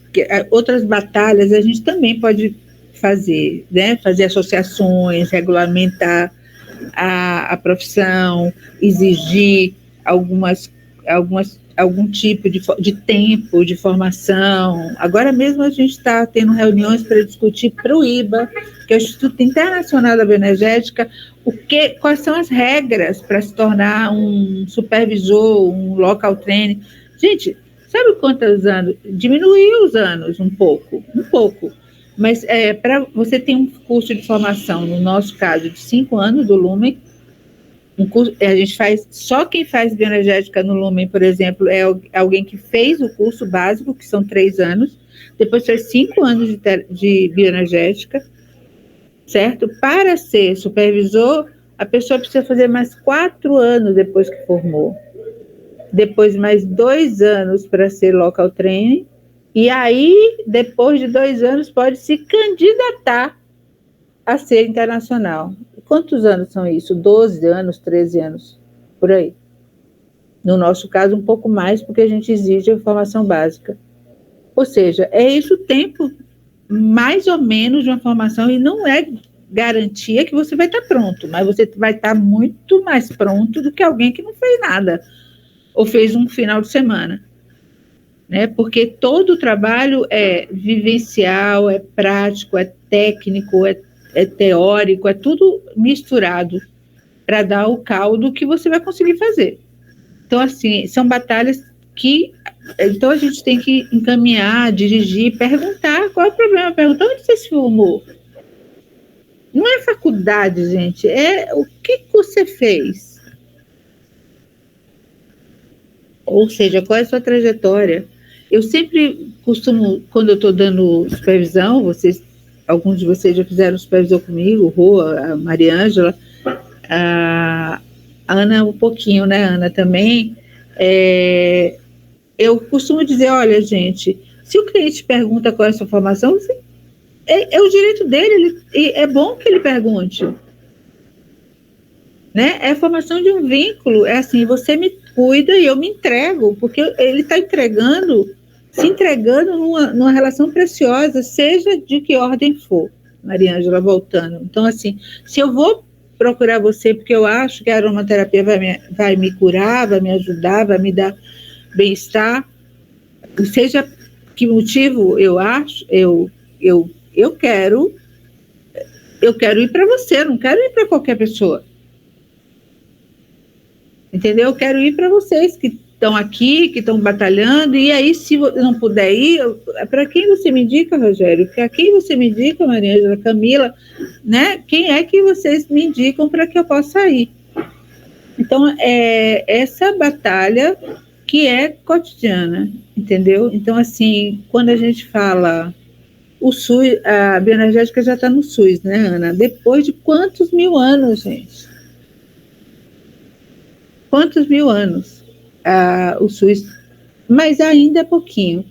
outras batalhas a gente também pode fazer, né? Fazer associações, regulamentar, a profissão, exigir algum tipo de tempo de formação. Agora mesmo a gente está tendo reuniões para discutir para o IBA, que é o Instituto Internacional da Bioenergética, quais são as regras para se tornar um supervisor, um local trainer. Gente, sabe quantos anos? Diminuiu os anos um pouco, mas para você ter um curso de formação, no nosso caso, de 5 anos do Lumen, a gente faz, só quem faz bioenergética no Lumen, por exemplo, é alguém que fez o curso básico, que são 3 anos, depois faz 5 anos de bioenergética, certo? Para ser supervisor, a pessoa precisa fazer mais 4 anos depois que formou, depois mais 2 anos para ser local training, e aí, depois de 2 anos, pode se candidatar a ser internacional. Quantos anos são isso? 12 anos, 13 anos, por aí. No nosso caso, um pouco mais, porque a gente exige a formação básica. Ou seja, é isso o tempo, mais ou menos, de uma formação, e não é garantia que você vai estar pronto, mas você vai estar muito mais pronto do que alguém que não fez nada, ou fez um final de semana. Né? Porque todo o trabalho é vivencial, é prático, é técnico, é teórico, é tudo misturado para dar o caldo que você vai conseguir fazer. Então, assim, são batalhas que... Então, a gente tem que encaminhar, dirigir, perguntar qual é o problema, perguntar onde você se formou. Não é faculdade, gente, é o que você fez. Ou seja, qual é a sua trajetória. Eu sempre costumo, quando eu estou dando supervisão, alguns de vocês já fizeram supervisão comigo, o Rô, a Mariângela, a Ana um pouquinho, né, Ana também, eu costumo dizer, olha, gente, se o cliente pergunta qual é a sua formação, é o direito dele, é bom que ele pergunte. Né? É a formação de um vínculo, é assim, você me cuida e eu me entrego, porque ele está se entregando numa relação preciosa, seja de que ordem for, Mariângela, voltando. Então, assim, se eu vou procurar você porque eu acho que a aromaterapia vai me curar, vai me ajudar, vai me dar bem-estar, seja que motivo eu acho, eu quero ir para você, não quero ir para qualquer pessoa. Entendeu? Eu quero ir para vocês que estão aqui, que estão batalhando, e aí, se não puder ir, para quem você me indica, Rogério? Para quem você me indica, Mariângela, Camila, né? Quem é que vocês me indicam para que eu possa ir? Então, é essa batalha que é cotidiana, entendeu? Então, assim, quando a gente fala... O SUS, a bioenergética já está no SUS, né, Ana? Depois de quantos mil anos, gente? Quantos mil anos o SUS? Mas ainda é pouquinho.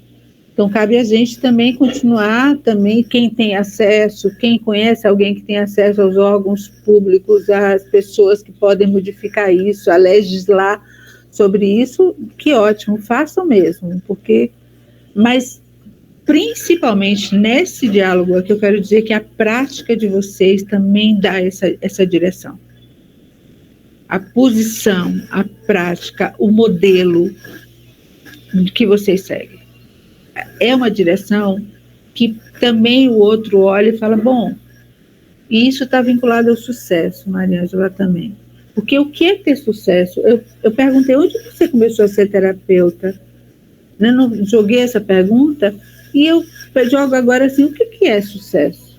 Então, cabe a gente também continuar, também quem tem acesso, quem conhece alguém que tem acesso aos órgãos públicos, às pessoas que podem modificar isso, a legislar sobre isso, que ótimo, façam mesmo, porque... Mas... Principalmente nesse diálogo aqui, eu quero dizer que a prática de vocês também dá essa direção. A posição, a prática, o modelo que vocês seguem. É uma direção que também o outro olha e fala, bom, e isso está vinculado ao sucesso, Mariângela, também. Porque o que é ter sucesso? Eu perguntei, onde você começou a ser terapeuta? Eu não joguei essa pergunta... E eu jogo agora assim, o que é sucesso?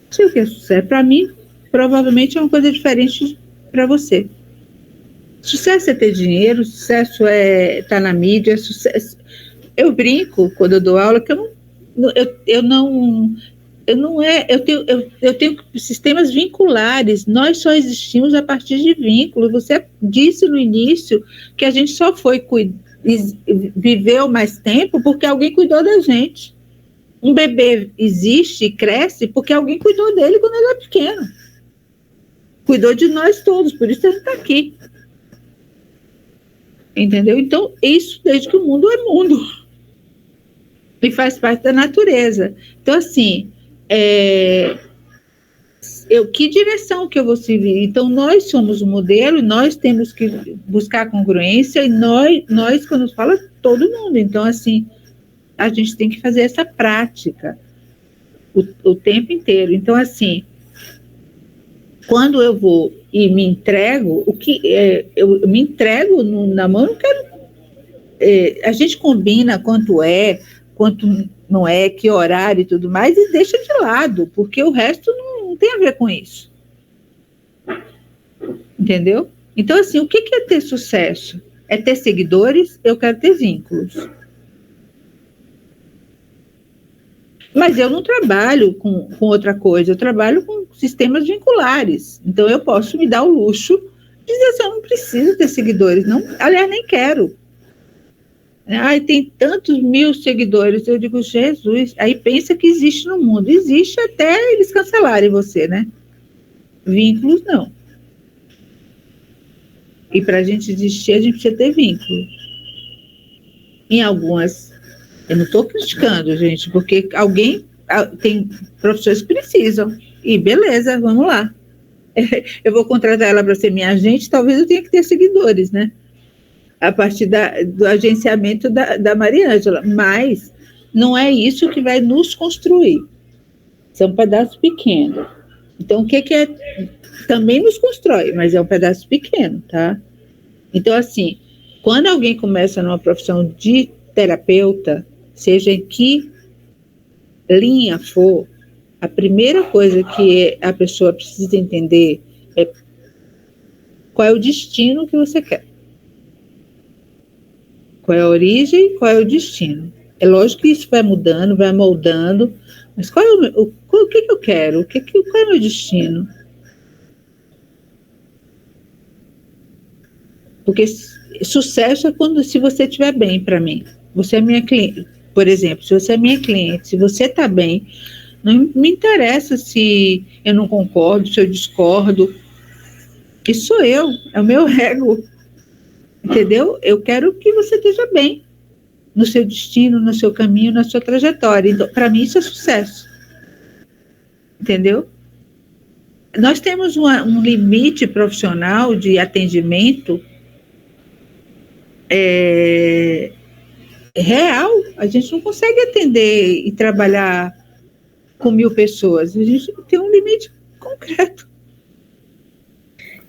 Não sei o que é sucesso. Para mim, provavelmente é uma coisa diferente para você. Sucesso é ter dinheiro, sucesso é estar na mídia, sucesso... Eu brinco quando eu dou aula que eu tenho sistemas vinculares, nós só existimos a partir de vínculos. Você disse no início que a gente só viveu mais tempo porque alguém cuidou da gente. Um bebê existe e cresce porque alguém cuidou dele quando ele era pequeno. Cuidou de nós todos, por isso ele está aqui. Entendeu? Então, isso desde que o mundo é mundo. E faz parte da natureza. Então, assim, que direção que eu vou seguir? Então, nós somos o modelo, nós temos que buscar congruência, e nós quando fala, todo mundo. Então, assim, a gente tem que fazer essa prática o tempo inteiro. Então, assim, quando eu vou e me entrego, eu me entrego na mão, eu não quero. A gente combina quanto não é, que horário e tudo mais, e deixa de lado, porque o resto não tem a ver com isso. Entendeu? Então, assim, o que é ter sucesso? É ter seguidores? Eu quero ter vínculos. Mas eu não trabalho com outra coisa, eu trabalho com sistemas vinculares. Então, eu posso me dar o luxo de dizer assim, eu não preciso ter seguidores, não, aliás, nem quero. Ai, tem tantos mil seguidores. Eu digo, Jesus, aí pensa que existe no mundo. Existe até eles cancelarem você, né? Vínculos, não. E para a gente existir, a gente precisa ter vínculo. Em algumas, eu não estou criticando, gente, porque tem professores que precisam. E beleza, vamos lá. Eu vou contratar ela para ser minha agente, talvez eu tenha que ter seguidores, né? A partir do agenciamento da Mariângela, mas não é isso que vai nos construir, são pedaços pequenos. Então, o que é, também nos constrói, mas é um pedaço pequeno, tá? Então, assim, quando alguém começa numa profissão de terapeuta, seja em que linha for, a primeira coisa que a pessoa precisa entender é qual é o destino que você quer. Qual é a origem, qual é o destino. É lógico que isso vai mudando, vai moldando, mas o que eu quero? Qual é o meu destino? Porque sucesso é se você estiver bem para mim. Você é minha cliente, por exemplo, se você é minha cliente, se você está bem, não me interessa se eu não concordo, se eu discordo. Isso sou eu, é o meu ego. Entendeu? Eu quero que você esteja bem no seu destino, no seu caminho, na sua trajetória. Então, para mim, isso é sucesso. Entendeu? Nós temos um limite profissional de atendimento real. A gente não consegue atender e trabalhar com 1000 pessoas. A gente tem um limite concreto.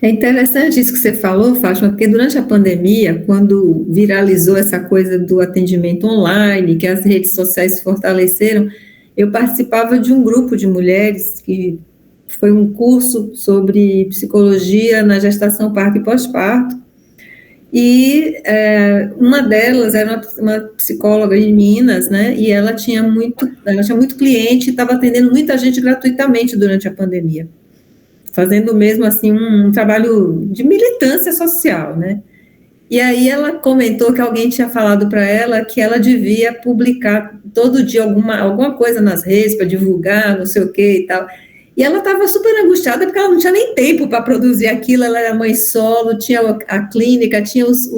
É interessante isso que você falou, Fátima, porque durante a pandemia, quando viralizou essa coisa do atendimento online, que as redes sociais se fortaleceram, eu participava de um grupo de mulheres que foi um curso sobre psicologia na gestação, parto e pós-parto, e uma delas era uma psicóloga em Minas, né, e ela tinha muito cliente, estava atendendo muita gente gratuitamente durante a pandemia, fazendo mesmo assim um trabalho de militância social, né? E aí ela comentou que alguém tinha falado para ela que ela devia publicar todo dia alguma coisa nas redes para divulgar, não sei o que e tal. E ela estava super angustiada porque ela não tinha nem tempo para produzir aquilo, ela era mãe solo, tinha a clínica, tinha os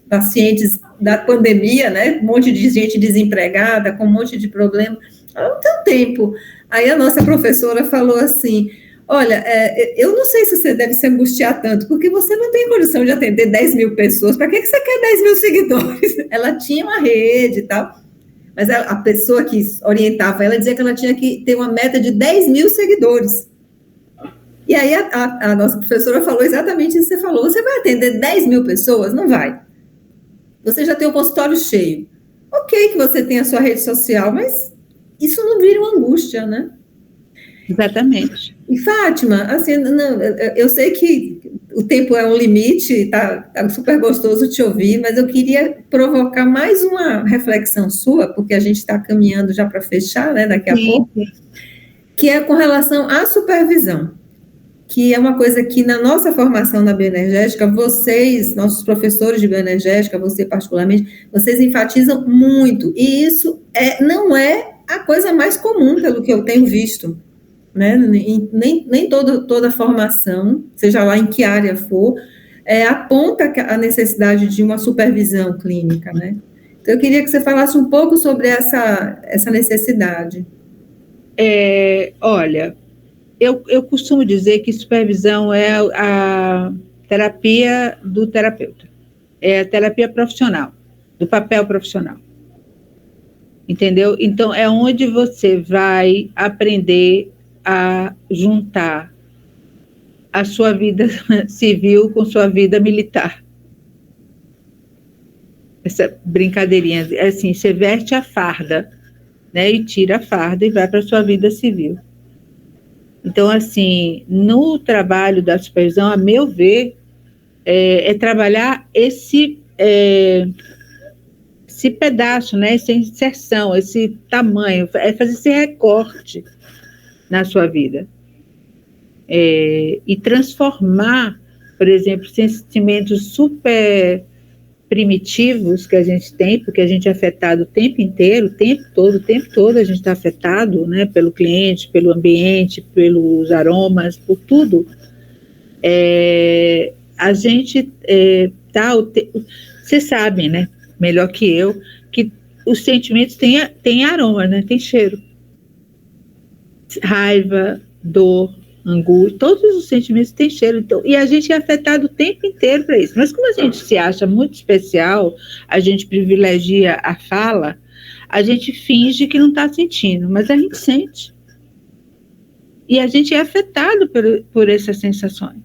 pacientes da pandemia, né? Um monte de gente desempregada, com um monte de problema. Ela não tem tempo. Aí a nossa professora falou assim, olha, eu não sei se você deve se angustiar tanto, porque você não tem condição de atender 10 mil pessoas, para que você quer 10 mil seguidores? Ela tinha uma rede e tal, mas a pessoa que orientava ela dizia que ela tinha que ter uma meta de 10 mil seguidores. E aí a nossa professora falou exatamente isso que você falou, você vai atender 10 mil pessoas? Não vai. Você já tem o consultório cheio. Ok que você tem a sua rede social, mas isso não vira uma angústia, né? Exatamente. E Fátima, assim, não, eu sei que o tempo é um limite, tá super gostoso te ouvir, mas eu queria provocar mais uma reflexão sua, porque a gente está caminhando já para fechar, né, daqui a pouco, que é com relação à supervisão, que é uma coisa que na nossa formação na bioenergética, vocês, nossos professores de bioenergética, você particularmente, vocês enfatizam muito, e isso não é a coisa mais comum, pelo que eu tenho visto, né? Nem toda formação, seja lá em que área for, aponta a necessidade de uma supervisão clínica, né? Então, eu queria que você falasse um pouco sobre essa necessidade. Olha, eu costumo dizer que supervisão é a terapia do terapeuta, é a terapia profissional, do papel profissional. Entendeu? Então, é onde você vai aprender a juntar a sua vida civil com sua vida militar. Essa brincadeirinha, assim, você veste a farda, né, e tira a farda e vai para a sua vida civil. Então, assim, no trabalho da supervisão, a meu ver, é trabalhar esse pedaço, né, essa inserção, esse tamanho, é fazer esse recorte na sua vida. E transformar, por exemplo, sentimentos super primitivos que a gente tem, porque a gente é afetado o tempo inteiro, o tempo todo a gente está afetado, né, pelo cliente, pelo ambiente, pelos aromas, por tudo. A gente vocês sabem, né, melhor que eu, que os sentimentos têm aroma, né, tem cheiro. Raiva, dor, angústia, todos os sentimentos têm cheiro, então, e a gente é afetado o tempo inteiro para isso. Mas como a gente se acha muito especial, a gente privilegia a fala, a gente finge que não está sentindo, mas a gente sente. E a gente é afetado por essas sensações.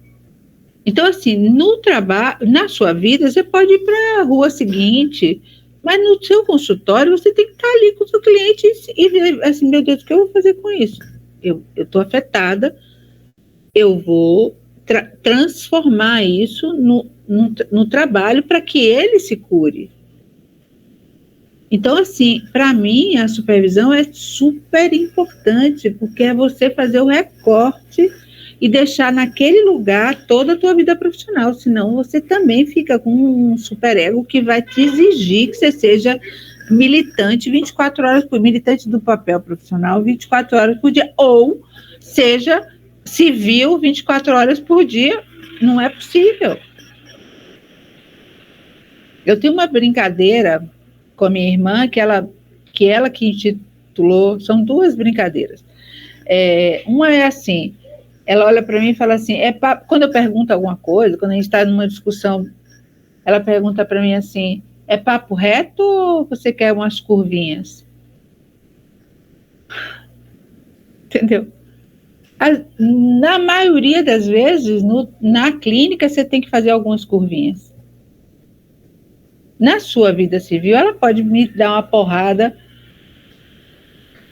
Então, assim, no trabalho, na sua vida, você pode ir para a rua seguinte, mas no seu consultório você tem que estar ali com o seu cliente e ver, assim, meu Deus, o que eu vou fazer com isso? Eu estou afetada, eu vou transformar isso no trabalho para que ele se cure. Então, assim, para mim, a supervisão é super importante, porque é você fazer o recorte e deixar naquele lugar toda a tua vida profissional, senão você também fica com um superego que vai te exigir que você seja militante 24 horas por dia, militante do papel profissional 24 horas por dia, ou seja civil 24 horas por dia. Não é possível. Eu tenho uma brincadeira com a minha irmã, que ela que intitulou, são duas brincadeiras. Uma é assim, ela olha para mim e fala assim, quando eu pergunto alguma coisa, quando a gente está numa discussão, ela pergunta para mim assim, é papo reto ou você quer umas curvinhas? Entendeu? Na maioria das vezes, na clínica, você tem que fazer algumas curvinhas. Na sua vida civil, ela pode me dar uma porrada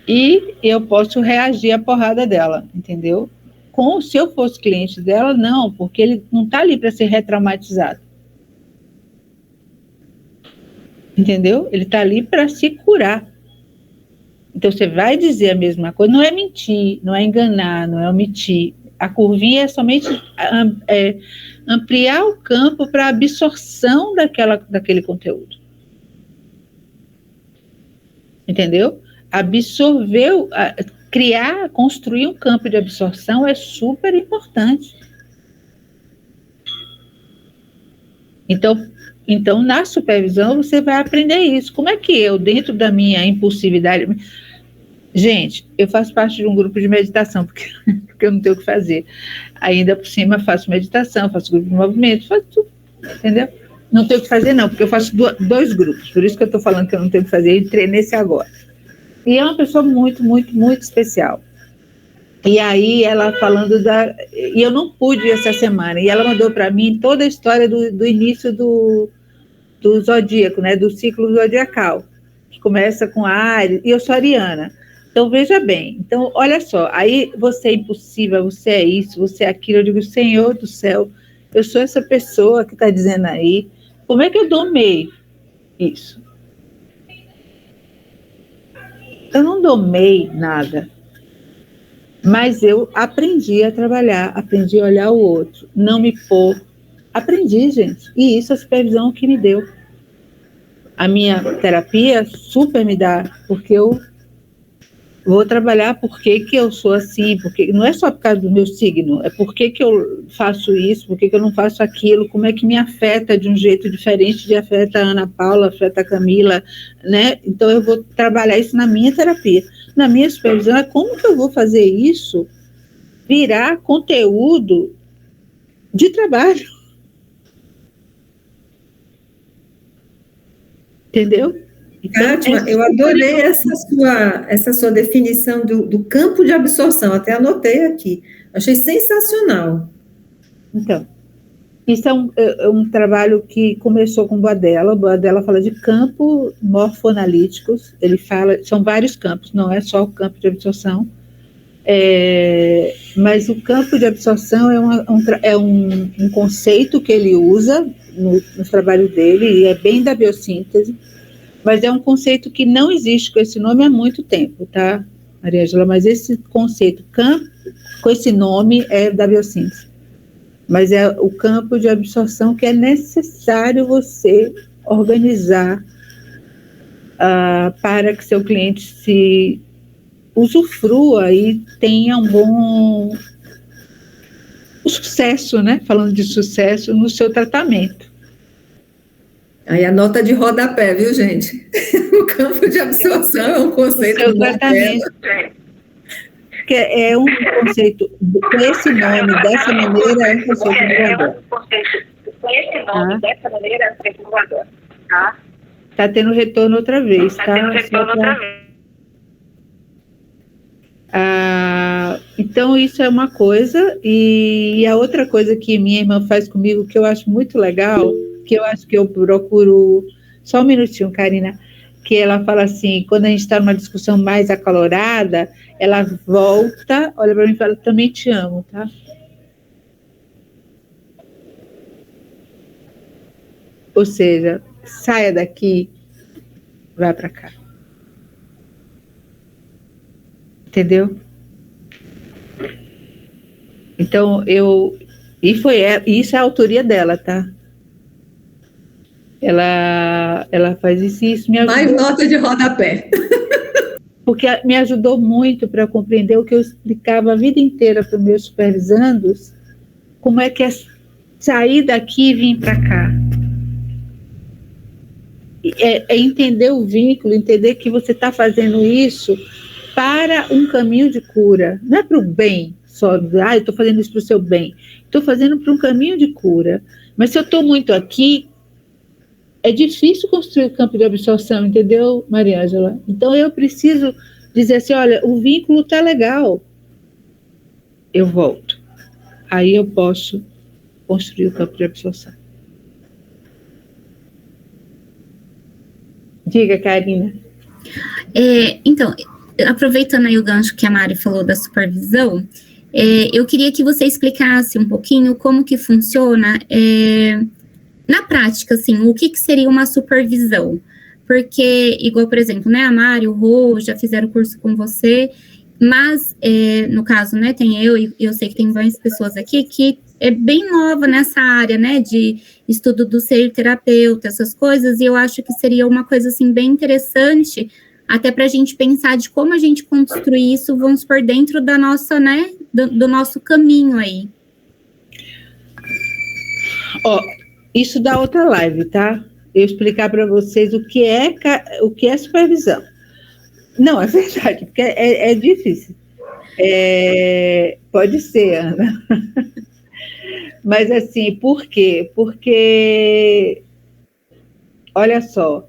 e eu posso reagir à porrada dela, entendeu? Se eu fosse cliente dela, não, porque ele não está ali para ser retraumatizado. Entendeu? Ele está ali para se curar. Então, você vai dizer a mesma coisa, não é mentir, não é enganar, não é omitir. A curvinha é somente ampliar o campo para absorção daquele conteúdo. Entendeu? Construir um campo de absorção é super importante. Então, na supervisão, você vai aprender isso. Como é que eu, dentro da minha impulsividade... Gente, eu faço parte de um grupo de meditação, porque eu não tenho o que fazer. Ainda por cima, faço meditação, faço grupo de movimento, faço tudo, entendeu? Não tenho o que fazer, não, porque eu faço dois grupos. Por isso que eu estou falando que eu não tenho o que fazer, eu entrei nesse agora. E é uma pessoa muito, muito, muito especial. E aí, ela falando e eu não pude ir essa semana, e ela mandou para mim toda a história do início do zodíaco, né, do ciclo zodiacal, que começa com Áries, e eu sou ariana. Então, veja bem, então, olha só, aí você é impossível, você é isso, você é aquilo, eu digo, Senhor do céu, eu sou essa pessoa que está dizendo aí, como é que eu domei isso? Eu não domei nada, mas eu aprendi a trabalhar, aprendi a olhar o outro, não me pôr, aprendi, gente, e isso a supervisão que me deu. A minha terapia super me dá, porque eu vou trabalhar porque que eu sou assim, porque não é só por causa do meu signo, é porque que eu faço isso, porque que eu não faço aquilo, como é que me afeta de um jeito diferente de afeta a Ana Paula, afeta a Camila, né? Então eu vou trabalhar isso na minha terapia. Na minha supervisão é como que eu vou fazer isso virar conteúdo de trabalho. Entendeu? Então, Fátima, eu adorei essa sua definição do campo de absorção, até anotei aqui. Achei sensacional. Então, isso é um trabalho que começou com o Boadella. O Boadella fala de campos morfoanalíticos. Ele fala, são vários campos, não é só o campo de absorção. Mas o campo de absorção é um conceito que ele usa no trabalho dele, e é bem da biossíntese, mas é um conceito que não existe com esse nome há muito tempo, tá, Maria Ângela? Mas esse conceito, campo, com esse nome, é da biossíntese. Mas é o campo de absorção que é necessário você organizar para que seu cliente se usufrua e tenha um bom sucesso, né? Falando de sucesso no seu tratamento. Aí a nota de rodapé, viu, gente? O campo de absorção é um conceito do tratamento. Que é um conceito, com esse nome, dessa maneira, é um conceito inovador. Com esse nome, dessa maneira, é um conceito inovador. Tá? Tá tendo retorno outra vez, tá? Tendo retorno outra vez. Então, isso é uma coisa, e a outra coisa que minha irmã faz comigo, que eu acho muito legal, que eu acho que eu procuro... Só um minutinho, Karina. Que ela fala assim, quando a gente está numa discussão mais acalorada, ela volta, olha para mim e fala, também te amo, tá? Ou seja, saia daqui, vai para cá. Entendeu? Então, isso é a autoria dela, tá? Ela faz isso me ajudou. Mais nota de rodapé. Porque me ajudou muito para compreender o que eu explicava a vida inteira para os meus supervisandos, como é que é sair daqui e vir para cá. É entender o vínculo, entender que você está fazendo isso para um caminho de cura, não é para o bem só, eu estou fazendo isso para o seu bem, estou fazendo para um caminho de cura. Mas se eu estou muito aqui, é difícil construir o campo de absorção, entendeu, Maria Ângela? Então, eu preciso dizer assim, olha, o vínculo está legal, eu volto. Aí eu posso construir o campo de absorção. Diga, Karina. Então, aproveitando aí o gancho que a Mari falou da supervisão, eu queria que você explicasse um pouquinho como que funciona... na prática, assim, o que seria uma supervisão? Porque, igual, por exemplo, né, a Mari, o Rô, já fizeram curso com você, mas, no caso, né, tem eu sei que tem várias pessoas aqui que é bem nova nessa área, né, de estudo do ser terapeuta, essas coisas, e eu acho que seria uma coisa, assim, bem interessante, até para a gente pensar de como a gente construir isso, vamos por dentro da nossa, né, do nosso caminho aí. Isso dá outra live, tá? Eu explicar para vocês o que é supervisão. Não, é verdade, porque é difícil. Pode ser, Ana. Mas assim, por quê? Porque, olha só,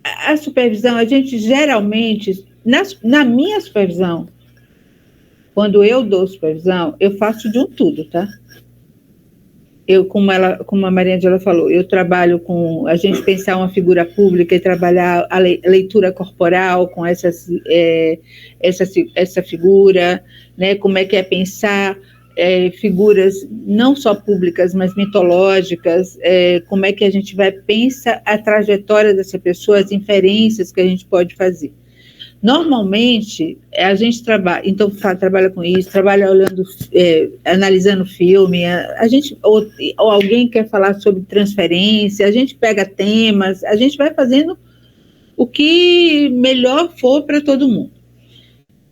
a supervisão, a gente geralmente, na minha supervisão, quando eu dou supervisão, eu faço de um tudo, tá? Como a Maria Ângela falou, eu trabalho com a gente pensar uma figura pública e trabalhar a leitura corporal com essa figura, né? Como é que é pensar figuras não só públicas, mas mitológicas, como é que a gente vai pensar a trajetória dessa pessoa, as inferências que a gente pode fazer. Normalmente, a gente trabalha com isso, trabalha olhando, analisando filme, ou alguém quer falar sobre transferência, a gente pega temas, a gente vai fazendo o que melhor for para todo mundo.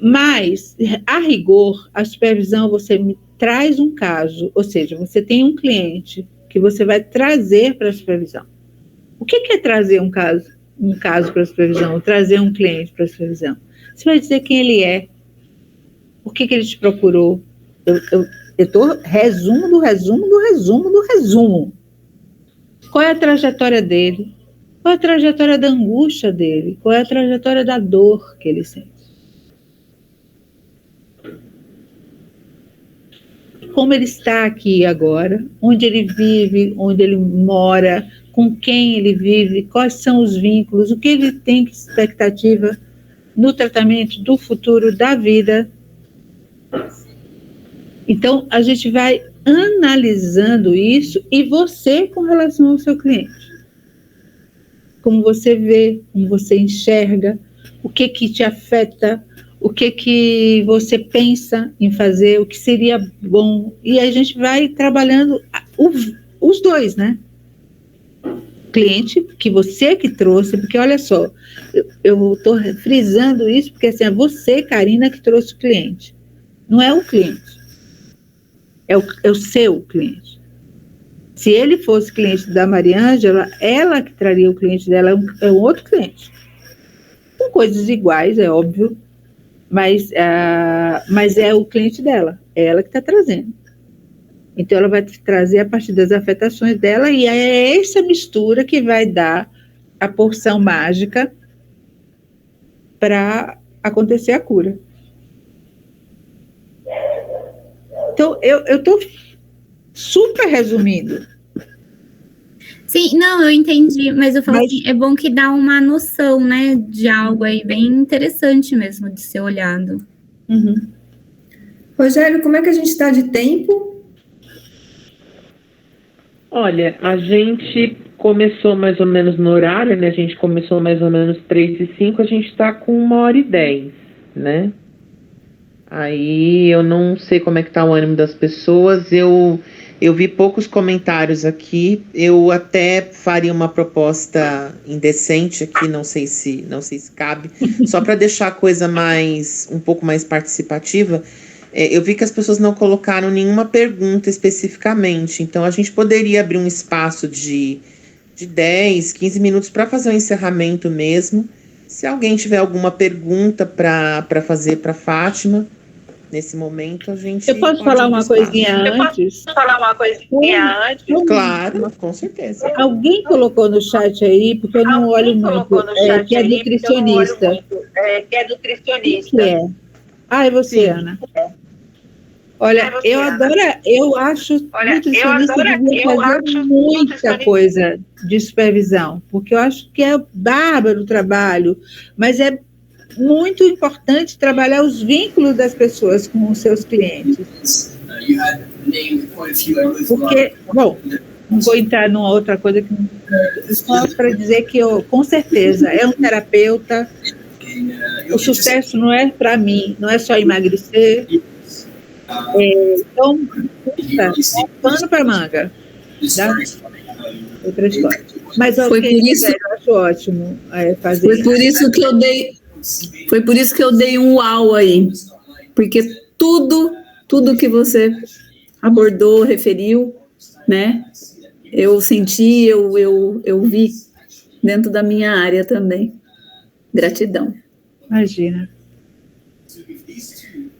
Mas, a rigor, a supervisão, você me traz um caso, ou seja, você tem um cliente que você vai trazer para a supervisão. O que é trazer um caso para a supervisão, ou trazer um cliente para a supervisão? Você vai dizer quem ele é, Por que ele te procurou? Eu estou resumo do resumo do resumo do resumo. Qual é a trajetória dele? Qual é a trajetória da angústia dele? Qual é a trajetória da dor que ele sente? Como ele está aqui agora? Onde ele vive? Onde ele mora? Com quem ele vive? Quais são os vínculos? O que ele tem de expectativa no tratamento do futuro, da vida? Então, a gente vai analisando isso e você com relação ao seu cliente. Como você vê, como você enxerga, o que te afeta, o que você pensa em fazer, o que seria bom. E a gente vai trabalhando os dois, né? Cliente, que você que trouxe, porque olha só, eu estou frisando isso, porque assim, é você, Karina, que trouxe o cliente. Não é o cliente. É o seu cliente. Se ele fosse cliente da Mariângela, ela que traria o cliente dela, é um outro cliente. Com coisas iguais, é óbvio, mas é o cliente dela, é ela que está trazendo. Então, ela vai trazer a partir das afetações dela, e é essa mistura que vai dar a porção mágica para acontecer a cura. Então, eu estou super resumindo. Sim, não, eu entendi, mas eu falo assim, é bom que dá uma noção, né, de algo aí bem interessante mesmo de ser olhado. Uhum. Rogério, como é que a gente está de tempo? Olha, a gente começou mais ou menos no horário, né? A gente começou mais ou menos 3h05, a gente está com 1h10, né? Aí eu não sei como é que tá o ânimo das pessoas, eu vi poucos comentários aqui, eu até faria uma proposta indecente aqui, não sei se cabe, só para deixar a coisa um pouco mais participativa. Eu vi que as pessoas não colocaram nenhuma pergunta especificamente, então a gente poderia abrir um espaço de 10, 15 minutos para fazer um encerramento mesmo. Se alguém tiver alguma pergunta para fazer para Fátima, nesse momento a gente... Eu posso falar uma coisinha antes? Claro, com certeza. Alguém colocou no chat aí, porque eu não olho muito, que é nutricionista. Que é? Ah, é você, sim. Ana. Olha, eu acho nutricionista devia fazer muita coisa de supervisão, porque eu acho que é bárbaro o trabalho, mas é muito importante trabalhar os vínculos das pessoas com os seus clientes. Porque, bom, não vou entrar numa outra coisa que só para dizer que eu, com certeza, é um terapeuta. O sucesso não é para mim, não é só emagrecer. Então, pano para manga. Tá? Outra história. Mas foi por isso, eu acho ótimo fazer. Foi por isso que eu dei. Foi por isso que eu dei um uau aí. Porque tudo que você abordou, referiu, né? Eu senti, eu vi dentro da minha área também. Gratidão. Imagina.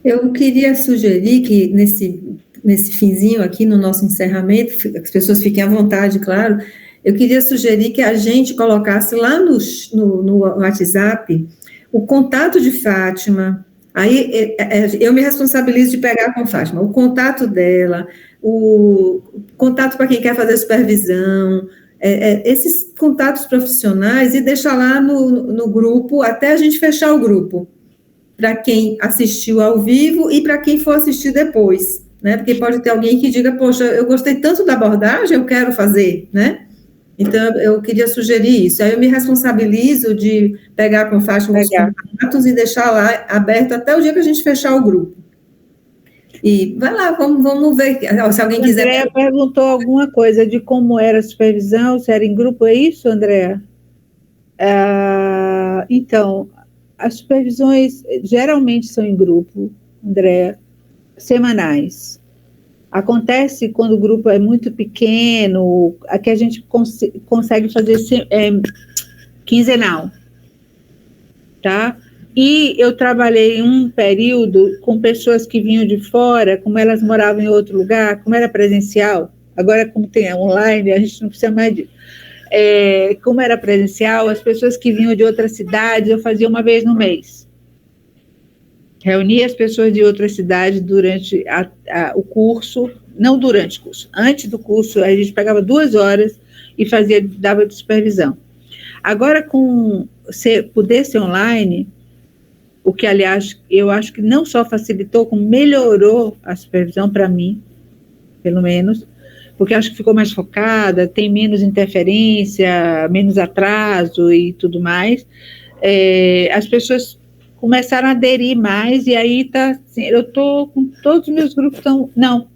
Eu queria sugerir que nesse finzinho aqui, no nosso encerramento, as pessoas fiquem à vontade, claro, eu queria sugerir que a gente colocasse lá no WhatsApp o contato de Fátima. Aí eu me responsabilizo de pegar com Fátima o contato dela, o contato para quem quer fazer supervisão, esses contatos profissionais, e deixar lá no grupo, até a gente fechar o grupo, para quem assistiu ao vivo e para quem for assistir depois, né? Porque pode ter alguém que diga, poxa, eu gostei tanto da abordagem, eu quero fazer, né? Então, eu queria sugerir isso. Aí eu me responsabilizo de pegar com Fátima os contatos e deixar lá aberto até o dia que a gente fechar o grupo. E vai lá, vamos ver se alguém quiser. Andréa perguntou alguma coisa de como era a supervisão, se era em grupo, é isso, Andréa? Então, as supervisões geralmente são em grupo, Andréa, semanais. Acontece quando o grupo é muito pequeno, aqui a gente consegue fazer quinzenal, tá? E eu trabalhei um período com pessoas que vinham de fora, como elas moravam em outro lugar, como era presencial, agora como tem online, a gente não precisa mais disso. Como era presencial, as pessoas que vinham de outras cidades, eu fazia uma vez no mês. Reunia as pessoas de outras cidades durante o curso, não durante o curso, antes do curso, a gente pegava 2 horas e dava de supervisão. Agora, poder ser online, o que, aliás, eu acho que não só facilitou, como melhorou a supervisão para mim, pelo menos, porque acho que ficou mais focada, tem menos interferência, menos atraso e tudo mais. As pessoas começaram a aderir mais, e aí tá assim, eu estou com todos os meus grupos,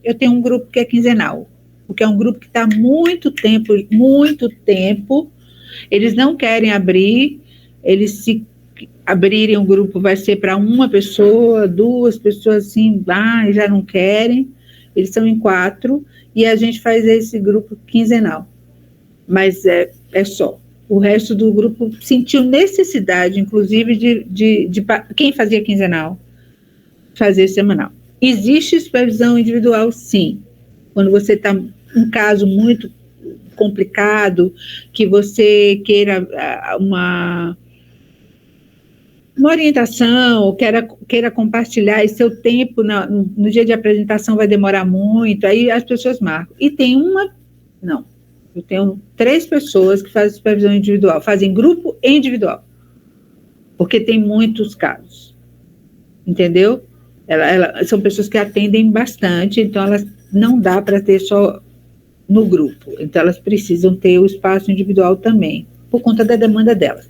eu tenho um grupo que é quinzenal, porque é um grupo que está há muito tempo, eles não querem abrir, se abrirem um grupo vai ser para uma pessoa, 2 pessoas assim, já não querem, eles são em 4, e a gente faz esse grupo quinzenal, mas é só. O resto do grupo sentiu necessidade, inclusive, de quem fazia quinzenal, fazer semanal. Existe supervisão individual, sim. Quando você está um caso muito complicado, que você queira uma orientação, ou queira compartilhar, e seu tempo no dia de apresentação vai demorar muito, aí as pessoas marcam. E tem eu tenho 3 pessoas que fazem supervisão individual, fazem grupo e individual, porque tem muitos casos, entendeu? São pessoas que atendem bastante, então elas não dá para ter só no grupo, então elas precisam ter o espaço individual também, por conta da demanda delas.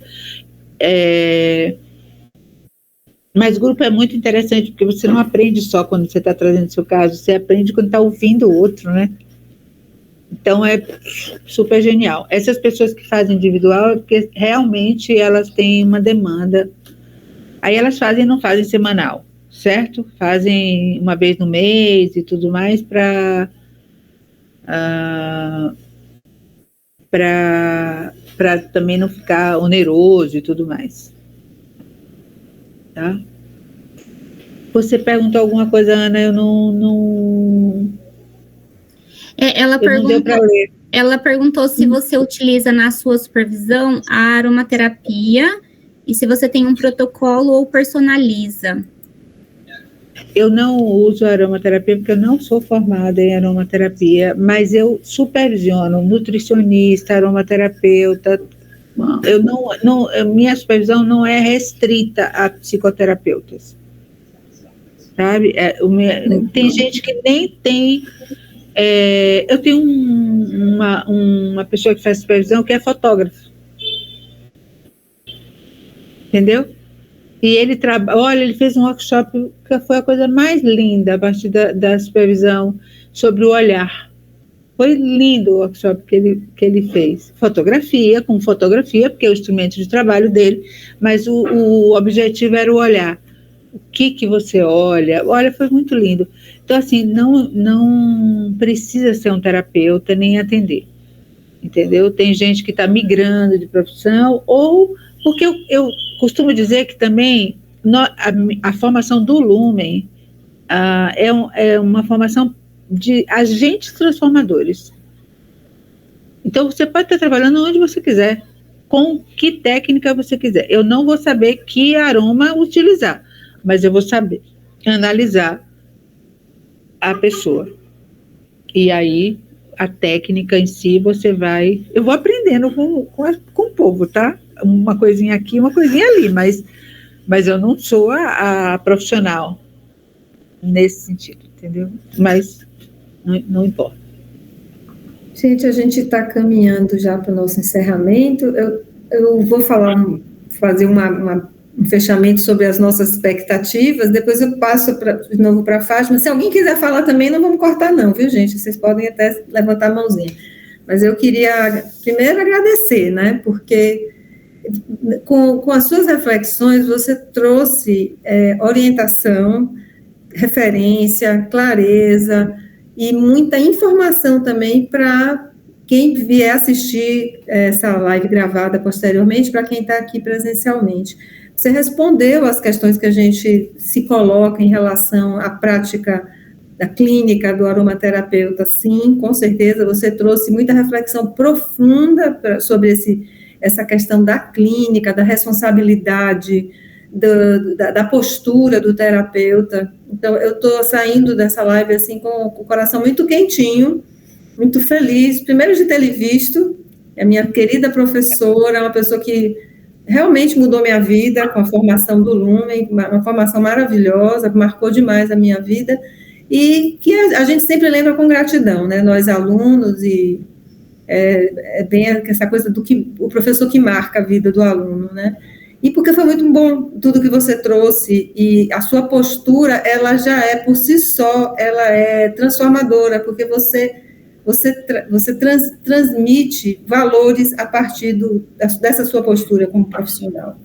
Mas grupo é muito interessante, porque você não aprende só quando você está trazendo o seu caso, você aprende quando está ouvindo o outro, né? Então, é super genial. Essas pessoas que fazem individual, é porque realmente elas têm uma demanda. Aí elas não fazem semanal, certo? Fazem uma vez no mês e tudo mais para também não ficar oneroso e tudo mais. Tá? Você perguntou alguma coisa, Ana, eu não Ela perguntou se você utiliza na sua supervisão a aromaterapia e se você tem um protocolo ou personaliza. Eu não uso aromaterapia porque eu não sou formada em aromaterapia, mas eu supervisiono nutricionista, aromaterapeuta. Minha supervisão não é restrita a psicoterapeutas. Sabe? Tem gente que nem tem. Eu tenho uma pessoa que faz supervisão que é fotógrafo. Entendeu? E ele ele fez um workshop que foi a coisa mais linda a partir da supervisão sobre o olhar. Foi lindo o workshop que ele fez. Com fotografia, porque é o instrumento de trabalho dele, mas o objetivo era o olhar. O que você olha? Olha, foi muito lindo. Então, assim, não precisa ser um terapeuta nem atender, entendeu? Tem gente que está migrando de profissão, ou porque eu costumo dizer que também a formação do Lumen é uma formação de agentes transformadores. Então, você pode estar trabalhando onde você quiser, com que técnica você quiser. Eu não vou saber que aroma utilizar, mas eu vou saber analisar a pessoa. E aí, a técnica em si, eu vou aprendendo com o povo, tá? Uma coisinha aqui, uma coisinha ali, mas eu não sou a profissional nesse sentido, entendeu? Mas não importa. Gente, a gente está caminhando já para o nosso encerramento. Eu vou fazer um fechamento sobre as nossas expectativas, depois eu passo de novo para a Fátima. Se alguém quiser falar também, não vamos cortar não, viu, gente? Vocês podem até levantar a mãozinha. Mas eu queria primeiro agradecer, né? Porque com as suas reflexões, você trouxe orientação, referência, clareza e muita informação também para quem vier assistir essa live gravada posteriormente, para quem está aqui presencialmente. Você respondeu às questões que a gente se coloca em relação à prática da clínica do aromaterapeuta, sim, com certeza, você trouxe muita reflexão profunda sobre essa questão da clínica, da responsabilidade, da postura do terapeuta. Então, eu estou saindo dessa live, assim, com o coração muito quentinho, muito feliz, primeiro de ter lhe visto, a minha querida professora, uma pessoa que realmente mudou minha vida com a formação do Lumen, uma formação maravilhosa, que marcou demais a minha vida, e que a gente sempre lembra com gratidão, né, nós alunos, e bem essa coisa do que o professor que marca a vida do aluno, né, e porque foi muito bom tudo que você trouxe, e a sua postura, ela já é, por si só, ela é transformadora, porque você transmite valores a partir dessa sua postura como profissional.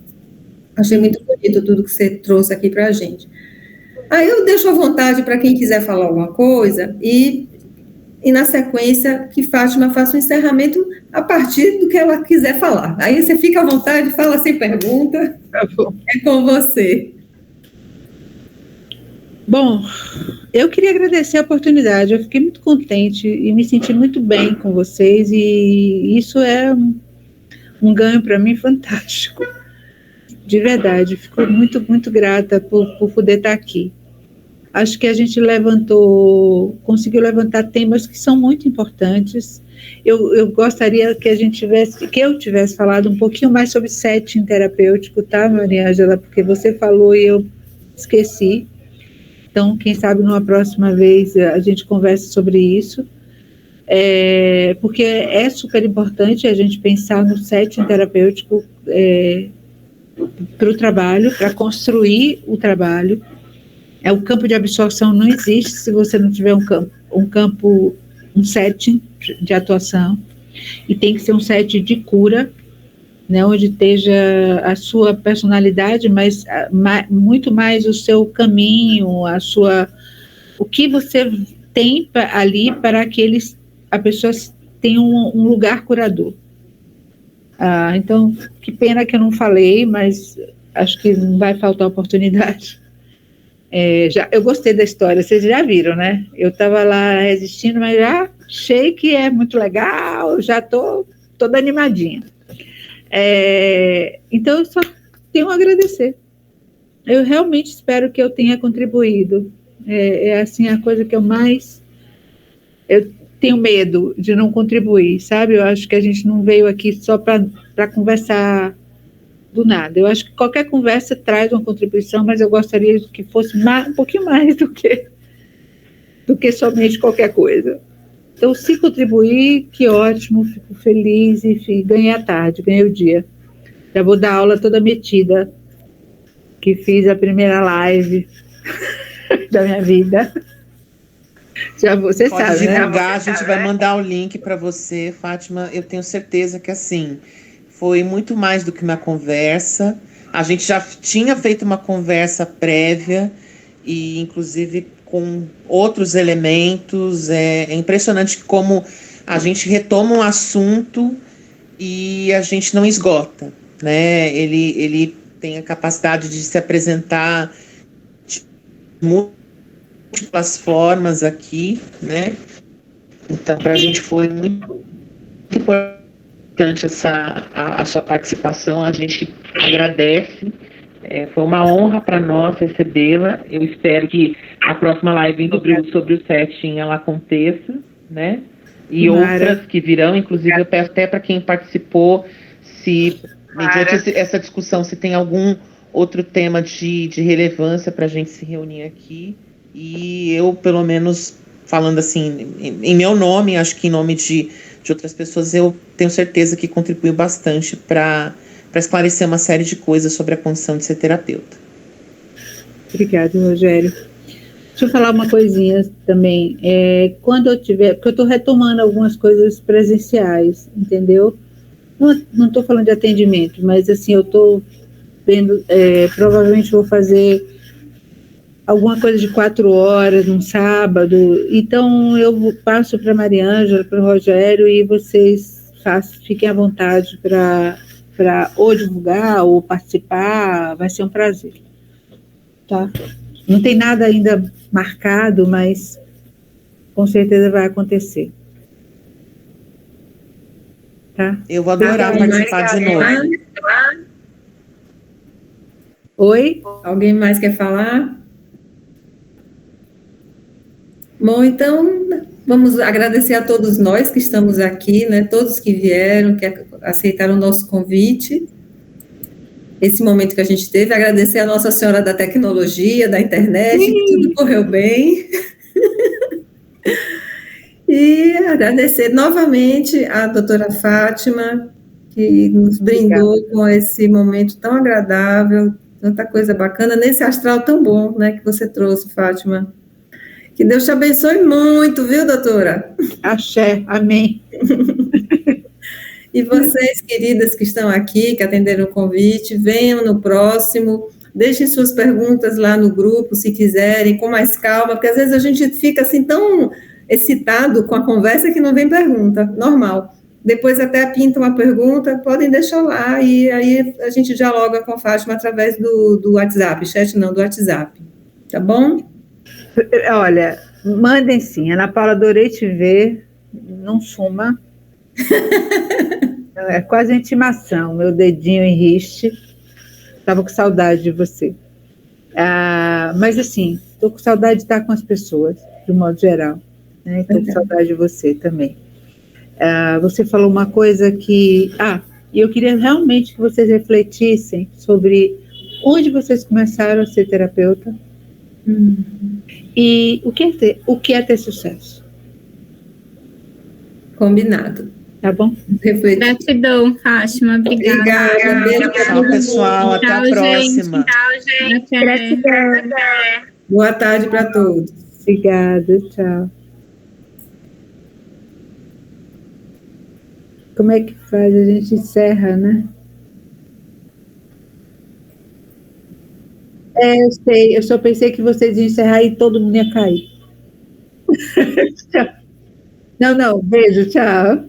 Achei muito bonito tudo que você trouxe aqui para a gente. Aí eu deixo à vontade para quem quiser falar alguma coisa e na sequência que Fátima faça um encerramento a partir do que ela quiser falar. Aí você fica à vontade, fala sem pergunta. Tá bom. É com você. Bom, eu queria agradecer a oportunidade, eu fiquei muito contente e me senti muito bem com vocês, e isso é um ganho para mim fantástico, de verdade, fico muito, muito grata por poder estar aqui. Acho que a gente conseguiu levantar temas que são muito importantes. Eu gostaria que eu tivesse falado um pouquinho mais sobre setting terapêutico, tá, Maria Ângela, porque você falou e eu esqueci. Então, quem sabe numa próxima vez a gente conversa sobre isso, porque é super importante a gente pensar no setting terapêutico para o trabalho, para construir o trabalho. O campo de absorção não existe se você não tiver um setting de atuação, e tem que ser um setting de cura, né, onde esteja a sua personalidade, mas muito mais o seu caminho, o que você tem ali para que a pessoa tenha um lugar curador. Então, que pena que eu não falei, mas acho que não vai faltar oportunidade. Eu gostei da história, vocês já viram, né? Eu estava lá resistindo, mas já achei que é muito legal, já estou toda animadinha. Então, eu só tenho a agradecer. Eu realmente espero que eu tenha contribuído. Assim, a coisa que eu tenho medo de não contribuir, sabe? Eu acho que a gente não veio aqui só para conversar do nada. Eu acho que qualquer conversa traz uma contribuição, mas eu gostaria que fosse um pouquinho mais do que somente qualquer coisa. Então, se contribuir, que ótimo, fico feliz, e ganhei a tarde, ganhei o dia. Já vou dar aula toda metida, que fiz a primeira live da minha vida. Já você Pode sabe, divulgar, né? A gente vai mandar o link para você, Fátima. Eu tenho certeza que, assim, foi muito mais do que uma conversa. A gente já tinha feito uma conversa prévia, e inclusive com outros elementos. É impressionante como a gente retoma um assunto e a gente não esgota, né? Ele tem a capacidade de se apresentar de múltiplas formas aqui, né? Então, para a gente foi muito importante a sua participação, a gente agradece. Foi uma honra para nós recebê-la. Eu espero que a próxima live sobre o setting ela aconteça, né? E outras que virão, inclusive eu peço até para quem participou, se mediante essa discussão, se tem algum outro tema de relevância para a gente se reunir aqui. E eu, pelo menos, falando assim, em meu nome, acho que em nome de outras pessoas, eu tenho certeza que contribuiu bastante para esclarecer uma série de coisas sobre a condição de ser terapeuta. Obrigada, Rogério. Deixa eu falar uma coisinha também. Quando eu tiver, porque eu estou retomando algumas coisas presenciais, entendeu? Não estou falando de atendimento, mas assim, eu estou vendo, provavelmente vou fazer alguma coisa de 4 horas, num sábado. Então, eu passo para a Maria Ângela, para o Rogério, e vocês fiquem à vontade para para ou divulgar ou participar, vai ser um prazer. Tá? Não tem nada ainda marcado, mas com certeza vai acontecer. Tá? Eu vou adorar participar de novo. Oi? Alguém mais quer falar? Bom, então, vamos agradecer a todos nós que estamos aqui, né? Todos que vieram, que aceitaram o nosso convite. Esse momento que a gente teve, agradecer a Nossa Senhora da Tecnologia, da internet, que tudo correu bem. E agradecer novamente a doutora Fátima, que nos brindou com esse momento tão agradável, tanta coisa bacana, nesse astral tão bom, né, que você trouxe, Fátima. Que Deus te abençoe muito, viu, doutora? Axé, amém. E vocês, queridas que estão aqui, que atenderam o convite, venham no próximo, deixem suas perguntas lá no grupo, se quiserem, com mais calma, porque às vezes a gente fica assim tão excitado com a conversa que não vem pergunta, normal. Depois até pinta uma pergunta, podem deixar lá, e aí a gente dialoga com a Fátima através do WhatsApp, chat não, do WhatsApp, tá bom? Olha, mandem sim, Ana Paula, adorei te ver, não suma. É quase intimação, meu dedinho enriste, estava com saudade de você. Mas assim, estou com saudade de estar com as pessoas, de um modo geral, né? Estou com saudade de você também. Você falou uma coisa que... e eu queria realmente que vocês refletissem sobre onde vocês começaram a ser terapeuta e o que é ter sucesso. Combinado. Tá bom? Gratidão, Fátima. Obrigada. Beijo. Tchau, pessoal. Até a próxima. Tchau, gente. Gratidão. Boa tarde para todos. Obrigada, tchau. Como é que faz? A gente encerra, né? Eu sei, eu só pensei que vocês iam encerrar e todo mundo ia cair. Não, beijo, tchau.